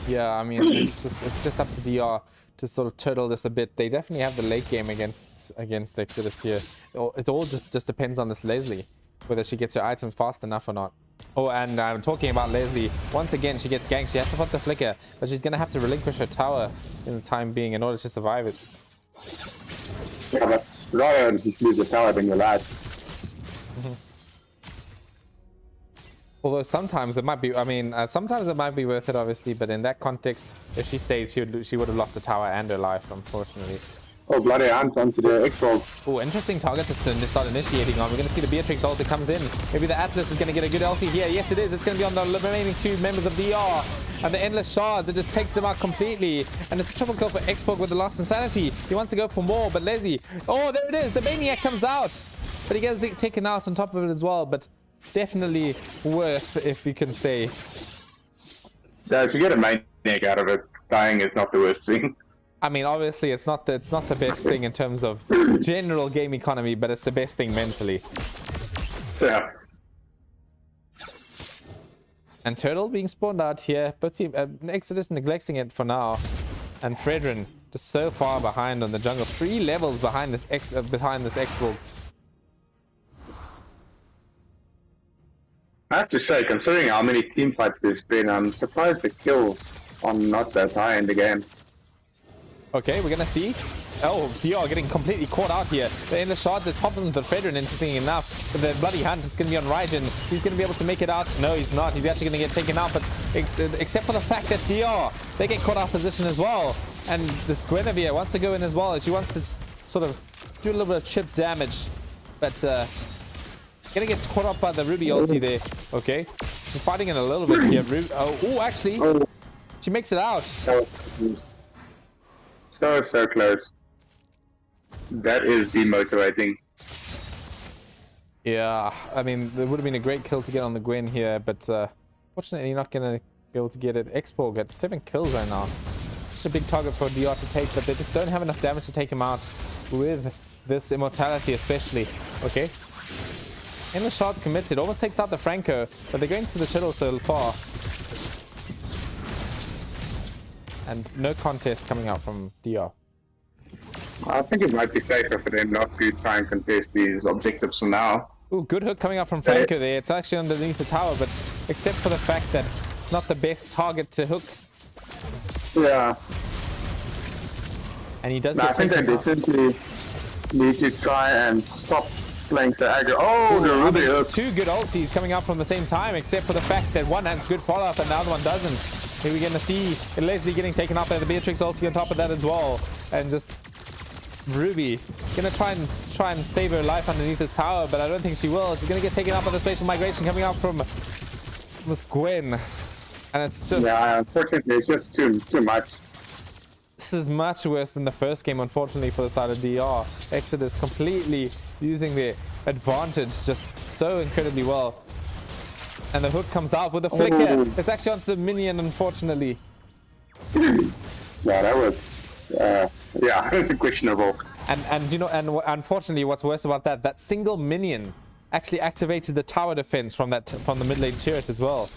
Yeah, I mean, it's just up to DR to sort of turtle this a bit. They definitely have the late game against Exodus here. It all just depends on this Leslie, whether she gets her items fast enough or not. Oh, and I'm talking about Leslie. Once again, she gets ganked. She has to put the flicker, but she's going to have to relinquish her tower in the time being in order to survive it. Yeah, but rather just lose the tower than your life. Although sometimes it might be, I mean, sometimes it might be worth it, obviously, but in that context, if she stayed, she would have lost the tower and her life, unfortunately. Oh, bloody Hunt onto the Xborg. Oh, interesting target to start initiating on. We're going to see the Beatrix ult that comes in. Maybe the Atlas is going to get a good ulti here. Yes, it is. It's going to be on the remaining 2 members of DR. And the endless shards, it just takes them out completely. And it's a triple kill for Xborg with the lost insanity. He wants to go for more, but Leslie. Oh, there it is. The Maniac comes out. But he gets taken out on top of it as well. But definitely worth, if you can say. Yeah, if you get a Maniac out of it, dying is not the worst thing. I mean, obviously, it's not the best thing in terms of general game economy, but it's the best thing mentally. Yeah. And Turtle being spawned out here, but Exodus neglecting it for now. And Fredrin just so far behind on the jungle, 3 levels behind this Xborg. I have to say, considering how many team fights there's been, I'm surprised the kills are not that high in the game. Okay, we're gonna see. Oh, DR getting completely caught out here. The endless shards is popping the Fredrin, interesting enough. But the bloody Hunt, it's gonna be on Raijin. He's gonna be able to make it out. No, he's not. He's actually gonna get taken out. But except for the fact that DR, they get caught out of position as well. And this Guinevere wants to go in as well. She wants to sort of do a little bit of chip damage. But gonna get caught up by the Ruby ulti there. Okay, she's fighting in a little bit here. Oh, actually, she makes it out. So close. That is demotivating. Yeah, I mean, there would have been a great kill to get on the Gwen here, but fortunately not going to be able to get it. Xborg at 7 kills right now. It's a big target for DR to take, but they just don't have enough damage to take him out with this immortality especially. Okay. Endless shards committed. Almost takes out the Franco, but they're going to the turtle so far. And no contest coming out from DR. I think it might be safer for them not to try and contest these objectives for now. Ooh, good hook coming out from Franco there. It's actually underneath the tower, but except for the fact that it's not the best target to hook. Yeah. And he does I get think they taken out. definitely need to try and stop playing so aggro. Oh, the Ruby hook. 2 good ultis coming out from the same time, except for the fact that one has good follow-up and the other one doesn't. Here we're going to see Leslie getting taken out by the Beatrix ulti on top of that as well. And just Ruby going to try and save her life underneath this tower, but I don't think she will. She's going to get taken out by the spatial migration coming out from Miss Gwen. And it's just... Yeah, unfortunately, it's just too much. This is much worse than the first game, unfortunately, for the side of DR. Exodus completely using their advantage just so incredibly well. And the hook comes out with a flicker. It's actually onto the minion, unfortunately. Yeah, that was, questionable. And you know, and unfortunately, what's worse about that single minion actually activated the tower defense from the mid lane turret as well.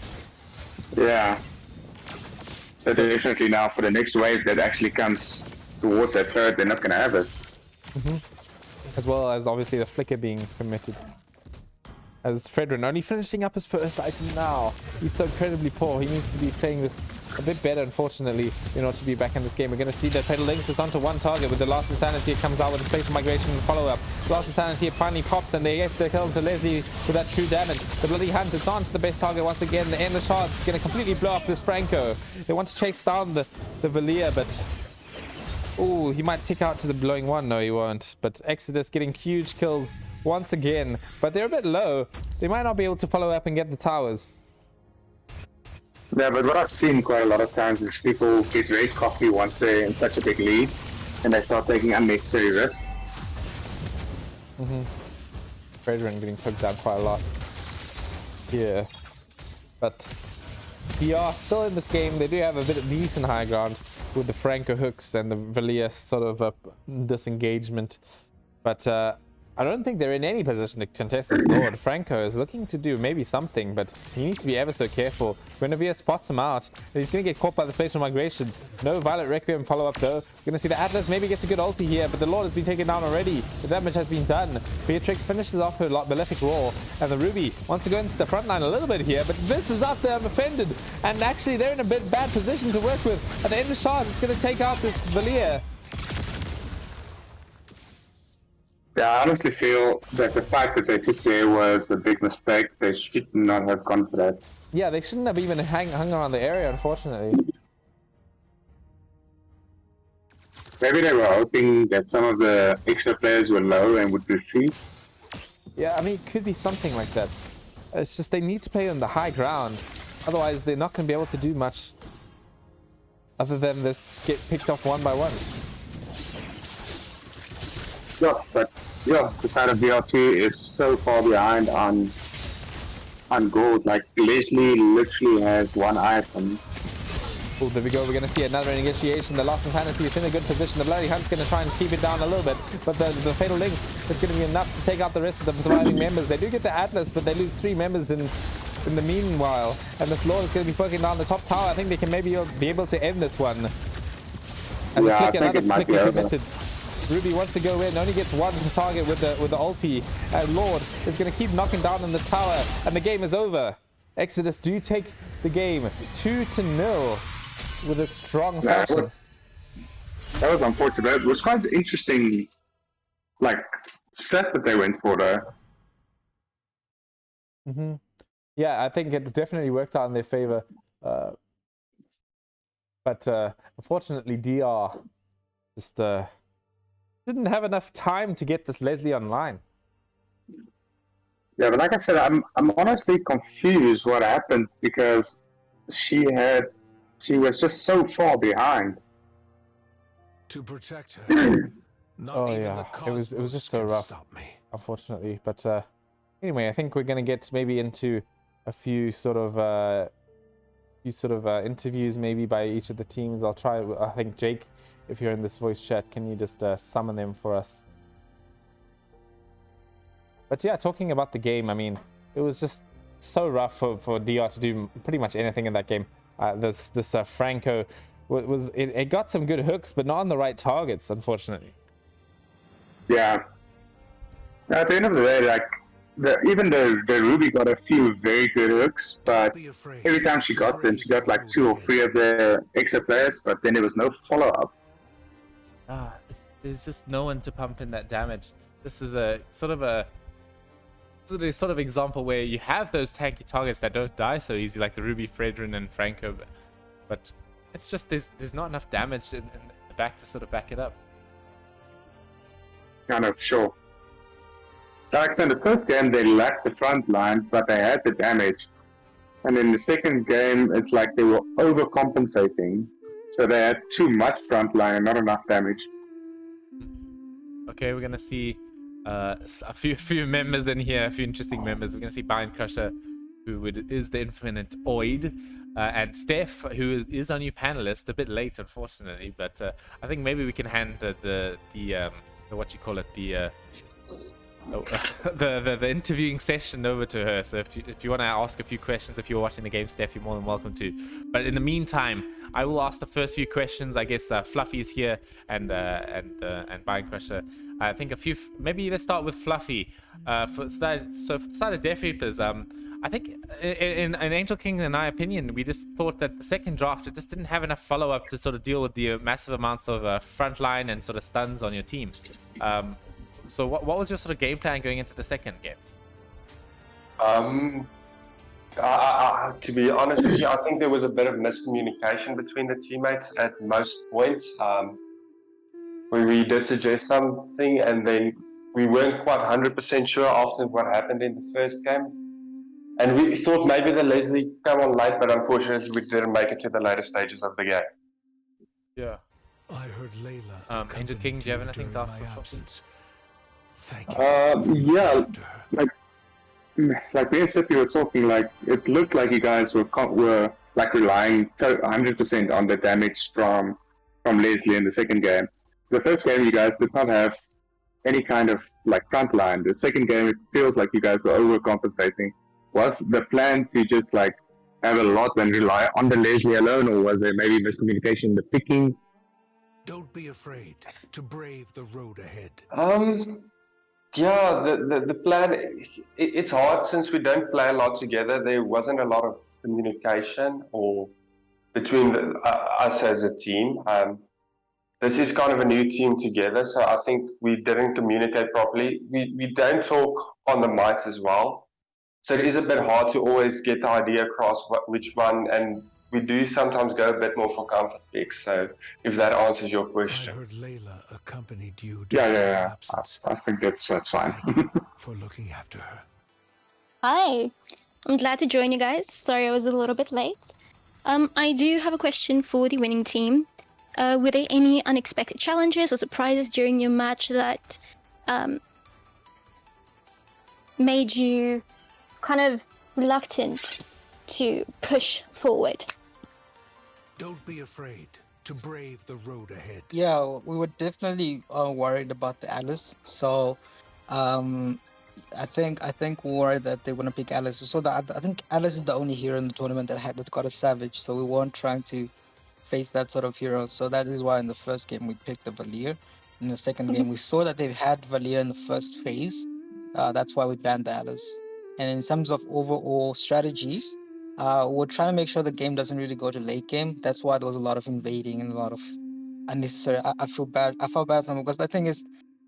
Yeah. So definitely now for the next wave that actually comes towards that third, they're not going to have it. As well as obviously the flicker being committed. As Fredrin only finishing up his first item now. He's so incredibly poor. He needs to be playing this a bit better, unfortunately, in order to be back in this game. We're going to see that Fatal Links is onto one target with the Last Insanity. It comes out with a Spatial Migration follow-up. Last Insanity finally pops and they get the kill to Leslie with that true damage. The Bloody Hunt is on to the best target once again. The Endless Shards is going to completely blow up this Franco. They want to chase down the Valia, but... oh, he might tick out to the blowing one. No, he won't. But Exodus getting huge kills once again. But they're a bit low. They might not be able to follow up and get the towers. Yeah, but what I've seen quite a lot of times is people get very cocky once they're in such a big lead and they start taking unnecessary risks. Fredrin getting poked down quite a lot. Yeah. But DR still in this game. They do have a bit of decent high ground with the Franco hooks and the Valia sort of disengagement. But I don't think they're in any position to contest this Lord. Franco is looking to do maybe something, but he needs to be ever so careful. Guinevere spots him out, and he's going to get caught by the Spatial Migration. No Violet Requiem follow-up though. We're going to see the Atlas maybe gets a good ulti here, but the Lord has been taken down already. The damage has been done. Beatrix finishes off her Malefic Roar, and the Ruby wants to go into the front line a little bit here, but this is out there unoffended, and actually they're in a bit bad position to work with. At the end of Shard, it's going to take out this Valia. Yeah, I honestly feel that the fight that they took there was a big mistake. They should not have gone for that. Yeah, they shouldn't have even hung around the area, unfortunately. Maybe they were hoping that some of the extra players were low and would retreat. Yeah, I mean, it could be something like that. It's just they need to play on the high ground. Otherwise, they're not going to be able to do much other than just get picked off one by one. Yeah, but yeah, the side of VR2 is so far behind on gold. Like Leslie literally has one item. Oh, there we go. We're going to see another initiation. The Lost Insanity is in a good position. The Bloody Hunt's going to try and keep it down a little bit, but the Fatal Links is going to be enough to take out the rest of the surviving members. They do get the Atlas, but they lose 3 members in the meanwhile. And this Lord is going to be poking down the top tower. I think they can maybe be able to end this one. And Yeah, I the think it might be over. committed. Ruby wants to go in, only gets one target with the ulti, and Lord is going to keep knocking down on this tower, and the game is over. Exodus do take the game 2-0 with a strong Yeah, fashion. that was unfortunate. It was quite interesting, like, strat that they went for though. Yeah, I think it definitely worked out in their favor. But unfortunately, DR just didn't have enough time to get this Leslie online. Yeah, but like I said, I'm honestly confused what happened because she was just so far behind. To protect her. Not Oh even yeah, the it was cosmos just so can rough, stop me. unfortunately. But anyway, I think we're gonna get maybe into a few sort of interviews maybe by each of the teams. I'll try. I think Jake, if you're in this voice chat, can you just summon them for us? But yeah, talking about the game, I mean, it was just so rough for DR to do pretty much anything in that game. This Franco it got some good hooks, but not on the right targets, unfortunately. Yeah. At the end of the day, like even the Ruby got a few very good hooks, but Be afraid. every time she got them, she got like 2 or 3 of the extra players, but then there was no follow up. There's just no one to pump in that damage. This is a sort of example where you have those tanky targets that don't die so easy, like the Ruby, Fredrin, and Franco, but it's just there's not enough damage in the back to sort of back it up. Kind of sure. Like in the first game, they lacked the front line, but they had the damage. And in the second game, it's like they were overcompensating. So they had too much front line and not enough damage. Okay, we're gonna see a few members in here, a few interesting members. We're gonna see Bind Crusher, who is the infinite Oid, and Steph, who is our new panelist. A bit late, unfortunately, but I think maybe we can hand the what you call it, the Oh, the interviewing session over to her. So if you want to ask a few questions, if you're watching the game, Steph, you're more than welcome to. But in the meantime, I will ask the first few questions. I guess Fluffy is here and Bind Crusher. I think a few. Maybe let's start with Fluffy. For the side of Death Reapers, I think in Angel King, in my opinion, we just thought that the second draft it just didn't have enough follow-up to sort of deal with the massive amounts of frontline and sort of stuns on your team. So what was your sort of game plan going into the second game? To be honest with you, I think there was a bit of miscommunication between the teammates at most points. Where we did suggest something and then we weren't quite 100% sure after what happened in the first game. And we thought maybe the Leslie come on late, but unfortunately we didn't make it to the later stages of the game. Yeah. I heard Layla. Angel King, do you have anything to ask my for? absence. Thank you. Yeah, After her. like me and Sippy were talking, like it looked like you guys were like relying 100% on the damage from Leslie in the second game. The first game, you guys did not have any kind of like front line. The second game, it feels like you guys were overcompensating. Was the plan to just like have a lot and rely on the Leslie alone, or was there maybe miscommunication in the picking? Don't be afraid to brave the road ahead. Yeah, the plan, it's hard since we don't play a lot together. There wasn't a lot of communication or between us as a team. This is kind of a new team together, so I think we didn't communicate properly. We don't talk on the mics as well, so it is a bit hard to always get the idea across which one, and we do sometimes go a bit more for comfort picks. So if that answers your I question. heard Layla accompanied you during Yeah. your absence. I think that's fine. Thank you for looking after her. Hi, I'm glad to join you guys. Sorry I was a little bit late. I do have a question for the winning team. Were there any unexpected challenges or surprises during your match that made you kind of reluctant to push forward? Don't be afraid to brave the road ahead. Yeah, we were definitely worried about the Alice. So, I think we worried that they wouldn't pick Alice. So I think Alice is the only hero in the tournament that got a Savage. So we weren't trying to face that sort of hero. So that is why in the first game we picked the Valier. In the second game we saw that they had Valier in the first phase. That's why we banned the Alice. And in terms of overall strategy, we're trying to make sure the game doesn't really go to late game. That's why there was a lot of invading and a lot of unnecessary. I felt bad because the thing is,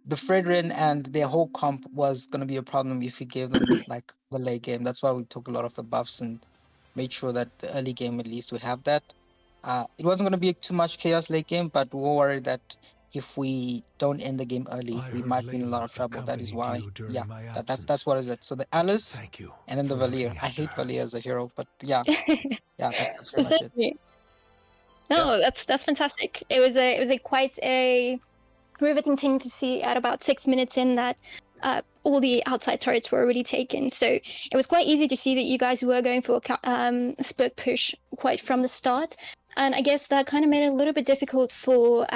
the Fredrin and their whole comp was going to be a problem if we gave them like the late game. That's why we took a lot of the buffs and made sure that the early game at least we have that. It wasn't going to be too much chaos late game, but we were worried that if we don't end the game early, we might be in a lot of trouble. That is why, yeah, that's what is it. So the Alice Thank you. and then the for Valier. looking I after hate her. Valier as a hero, but yeah, that's pretty much it. No, that's fantastic. It was a quite a riveting thing to see at about 6 minutes in that all the outside turrets were already taken. So it was quite easy to see that you guys were going for a split push quite from the start. And I guess that kind of made it a little bit difficult for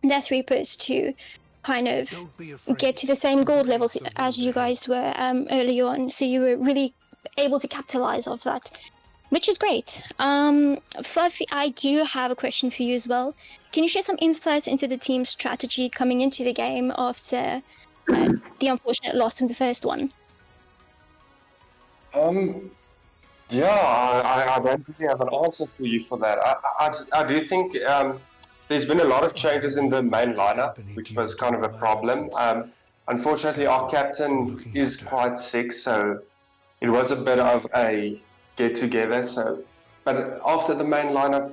Death Reapers to kind of Don't be afraid get to the same to gold brave levels the as road you ahead. guys were early on. So you were really able to capitalize off that, which is great. Fluffy, I do have a question for you as well. Can you share some insights into the team's strategy coming into the game after the unfortunate loss in the first one? Yeah, I don't really have an answer for you for that. I do think there's been a lot of changes in the main lineup, which was kind of a problem. Unfortunately, our captain is quite sick, so it was a bit of a get-together. So, but after the main lineup,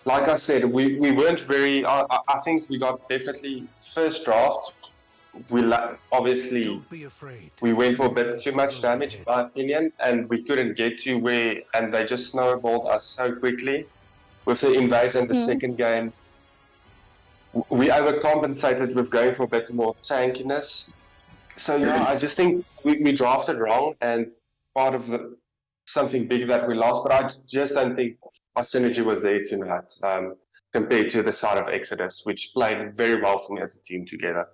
like I said, we weren't very. I think we got definitely first draft. Obviously. Don't be afraid. We went for a to bit brave too the much road damage, in ahead. my opinion, and we couldn't get to where, and they just snowballed us so quickly. With the invasion the second game, we overcompensated with going for a bit more tankiness. So yeah, I just think we drafted wrong, and part of something big that we lost, but I just don't think our synergy was there tonight compared to the side of Exodus, which played very well for me as a team together.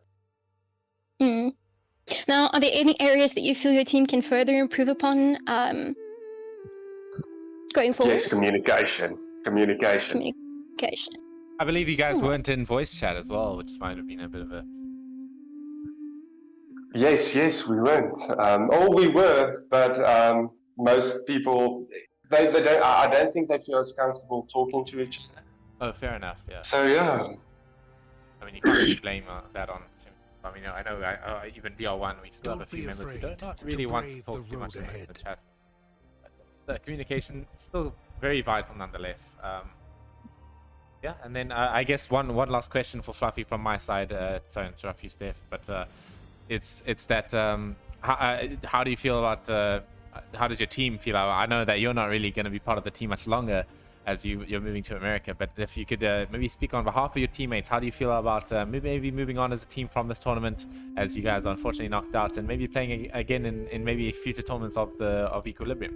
Mm. Now, are there any areas that you feel your team can further improve upon going forward? Yes, communication. Communication. Communication. I believe you guys Alright. weren't in voice chat as well, which might have been a bit of a. Yes, we weren't. Or we were, but most people, they don't. I don't think they feel as comfortable talking to each other. Oh, fair enough. Yeah. So yeah. I mean, you can't really blame that on. I mean, I know even DR1, we still have a Don't few be members who afraid don't not to really want to brave talk the too much road in the ahead. chat. But the communication is still very vital nonetheless. Yeah, and then I guess one last question for Fluffy from my side. Sorry to interrupt you, Steph, but it's that how do you feel about how does your team feel? I know that you're not really going to be part of the team much longer as you're moving to America, but if you could maybe speak on behalf of your teammates, how do you feel about maybe moving on as a team from this tournament, as you guys are unfortunately knocked out, and maybe playing again in maybe future tournaments of Equilibrium?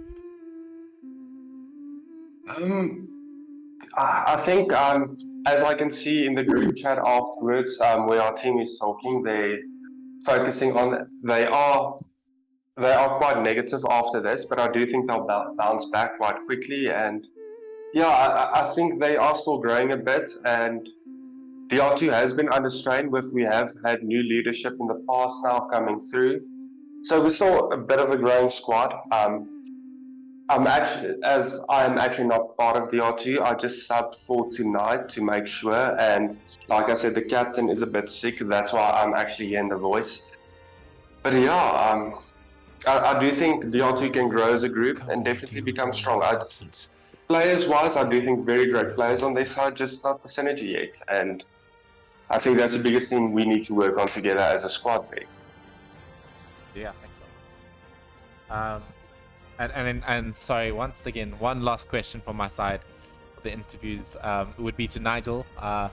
I think as I can see in the group chat afterwards, where our team is talking, they focusing on they are quite negative after this, but I do think they'll bounce back quite quickly. And yeah, I think they are still growing a bit, and DR2 has been under strain we have had new leadership in the past now coming through. So we're still a bit of a growing squad. I'm actually not part of DR2, I just subbed for tonight to make sure. And like I said, the captain is a bit sick. That's why I'm actually here in the voice. But yeah, I do think DR2 can grow as a group and definitely become strong. Players-wise, I do think very great players on their side, just not the synergy yet. And I think that's the biggest thing we need to work on together as a squad. Yeah, excellent. And sorry, once again, one last question from my side for the interviews would be to Nigel. My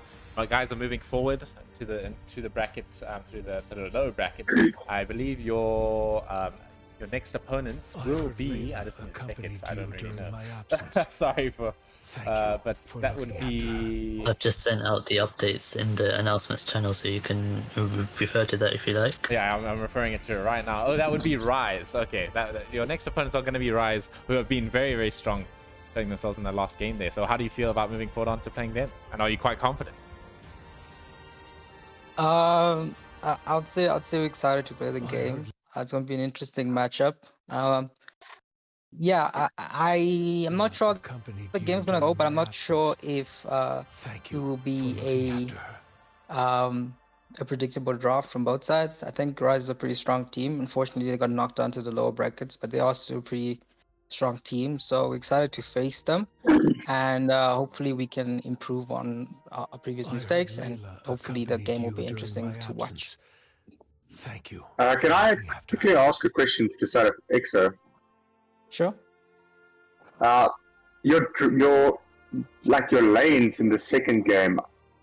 guys are moving forward to the bracket, through the lower bracket. I believe your next opponents will be. I just need to check it. I don't really know. Sorry for. But that would be. I've just sent out the updates in the announcements channel, so you can refer to that if you like. Yeah, I'm referring it to it right now. Oh, that would be Rise. Okay, your next opponents are going to be Rise, who have been very, very strong, playing themselves in their last game there. So how do you feel about moving forward on to playing them? And are you quite confident? I'd say we're excited to play the game. It's going to be an interesting matchup. Yeah, I am not sure the game's gonna go, but I'm not sure if it will be a predictable draft from both sides. I think Rise is a pretty strong team. Unfortunately, they got knocked down to the lower brackets, but they are still a pretty strong team. So we're excited to face them, and hopefully we can improve on our previous mistakes, and hopefully the game will be interesting to watch. Thank you. Can I quickly ask a question to start up, EXO? Sure. Your lanes in the second game.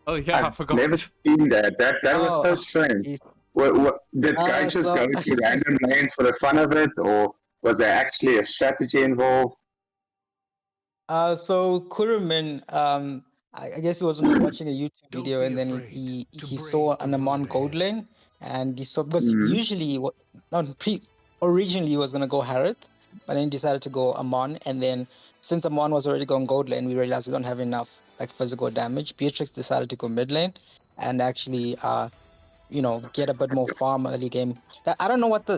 Oh yeah, I forgot. Never seen that. That was so strange. Did guys just go to random lanes for the fun of it, or was there actually a strategy involved? So Kurumin, I guess he was watching a YouTube video, and then he saw an Amon gold lane, and he saw, because usually originally he was gonna go Harith, but then he decided to go Amon, and then since Amon was already going gold lane, we realized we don't have enough physical damage. Beatrix decided to go mid lane and actually get a bit more farm early game. I don't know what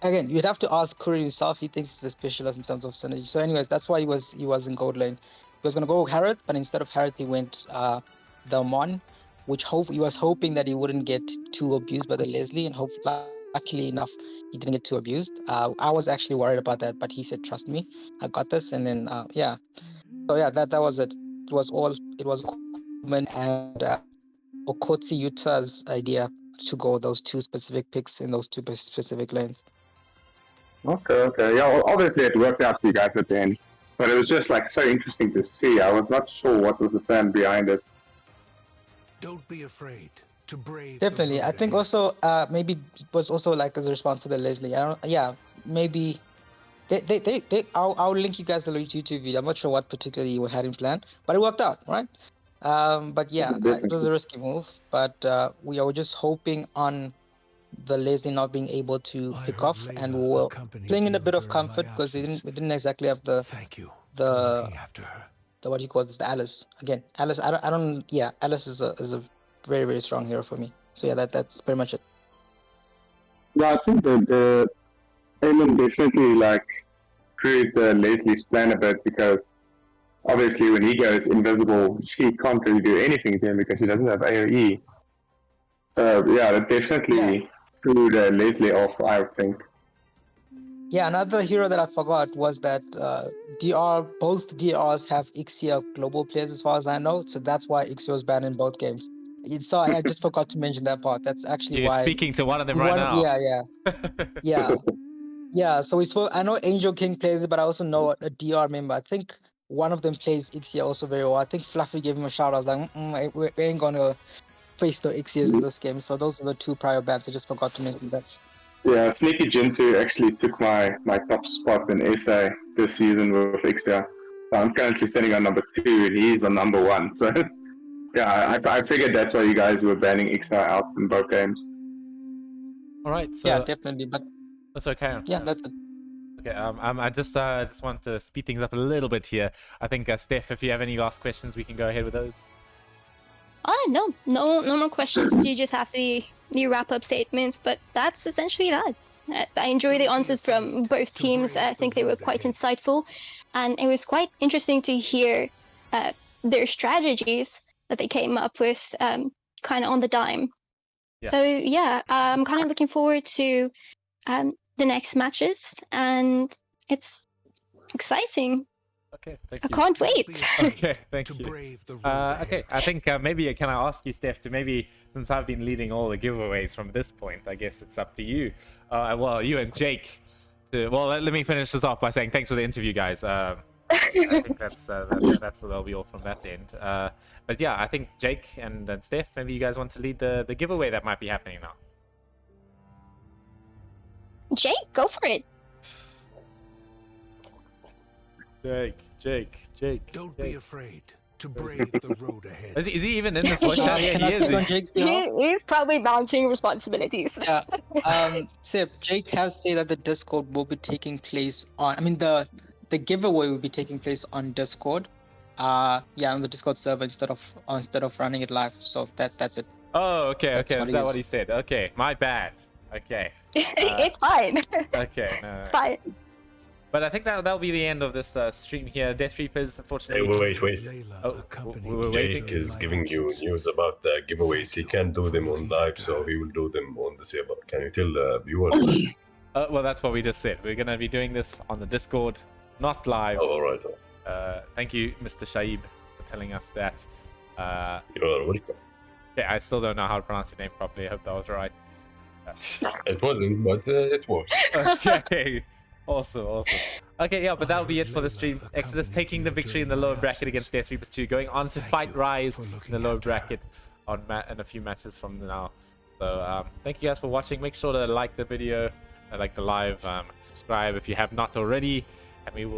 again, you'd have to ask Kuri himself. He thinks he's a specialist in terms of synergy. So anyways, that's why he was in gold lane. He was gonna go Harith, but instead of Harith he went the Amon, which he was hoping that he wouldn't get too abused by the Leslie, and luckily enough he didn't get too abused. I was actually worried about that, but he said, trust me, I got this. And then that was it. It was Kuman and Okotsi Utah's idea to go those two specific picks in those two specific lanes. Okay. Yeah, well, obviously it worked out for you guys at the end, but it was just so interesting to see. I was not sure what was the plan behind it. Don't be afraid to brave. Definitely, I think also maybe it was also as a response to the Leslie. Maybe I'll link you guys to the YouTube video. I'm not sure what particularly you had in plan, but it worked out, right? But yeah, it was a risky move. But we are just hoping on the Leslie not being able to pick off, and we were playing in a bit of comfort because we didn't exactly have the what do you call this, the Alice. Again, Alice, I don't yeah, Alice is a very, very strong hero for me. So yeah, that's pretty much it. Yeah, I think the Eamon definitely like proved Leslie's plan a bit, because obviously when he goes invisible, she can't really do anything to him because he doesn't have AoE. Yeah, that definitely threw Leslie off, I would think. Yeah, another hero that I forgot was that both DRs have Ixia global players as far as I know, so that's why Ixia was banned in both games. So I just forgot to mention that part. That's actually You're why. speaking to one of them right now. Yeah. So we spoke. I know Angel King plays it, but I also know a DR member. I think one of them plays Ixia also very well. I think Fluffy gave him a shout. I was like, we ain't gonna face no Ixias in this game. So those are the two prior bans. I just forgot to mention that. Yeah, Sneaky Jintu actually took my top spot in SA this season with Ixia. So I'm currently sitting on number 2 and he's on number 1. So yeah, I figured that's why you guys were banning Ixia out in both games. Alright, so yeah, definitely, but that's okay. Yeah, that's it. Okay, I just want to speed things up a little bit here. I think Steph, if you have any last questions, we can go ahead with those. No more questions. You just have the wrap-up statements, but that's essentially that. I enjoy the answers from both teams. I think they were quite insightful, and it was quite interesting to hear their strategies that they came up with, kind of on the dime. Yeah. So yeah, I'm kind of looking forward to the next matches, and it's exciting. Okay, thank you. I can't wait. Okay, thank you. Okay, I think maybe can I ask you, Steph, to maybe, since I've been leading all the giveaways from this point, I guess it's up to you. Well, you and Jake. Let me finish this off by saying thanks for the interview, guys. I think that'll be all from that end. But yeah, I think Jake and Steph, maybe you guys want to lead the giveaway that might be happening now. Jake, go for it. Jake. Don't be afraid to brave the road ahead. Is he even in this voice chat? Can I speak on Jake's behalf? He's probably balancing responsibilities. Yeah. Sip, Jake has said that the Discord will be taking place on. I mean, the giveaway will be taking place on Discord. On the Discord server instead of running it live. So that's it. Oh, okay. Is that what he said? Okay, my bad. Okay. It's fine. Okay. No. It's fine. But I think that'll be the end of this stream here. Death Reapers, unfortunately. Hey, wait. Oh, we're waiting. Jake is giving you news about the giveaways. He can't do them on live, so he will do them on the server. Can you tell the viewers? Well, that's what we just said. We're gonna be doing this on the Discord, not live. Oh, all right. Thank you, Mr. Shaib, for telling us that. You're welcome. Yeah, I still don't know how to pronounce your name properly. I hope that was right. It wasn't, but it was. Okay. Awesome. Okay, yeah, but that'll be it for the stream. Exodus taking the victory in the lower bracket against Death Reapers 2, going on to fight Rise in the lower bracket in a few matches from now. So thank you guys for watching. Make sure to like the video, like the live, subscribe if you have not already, and we will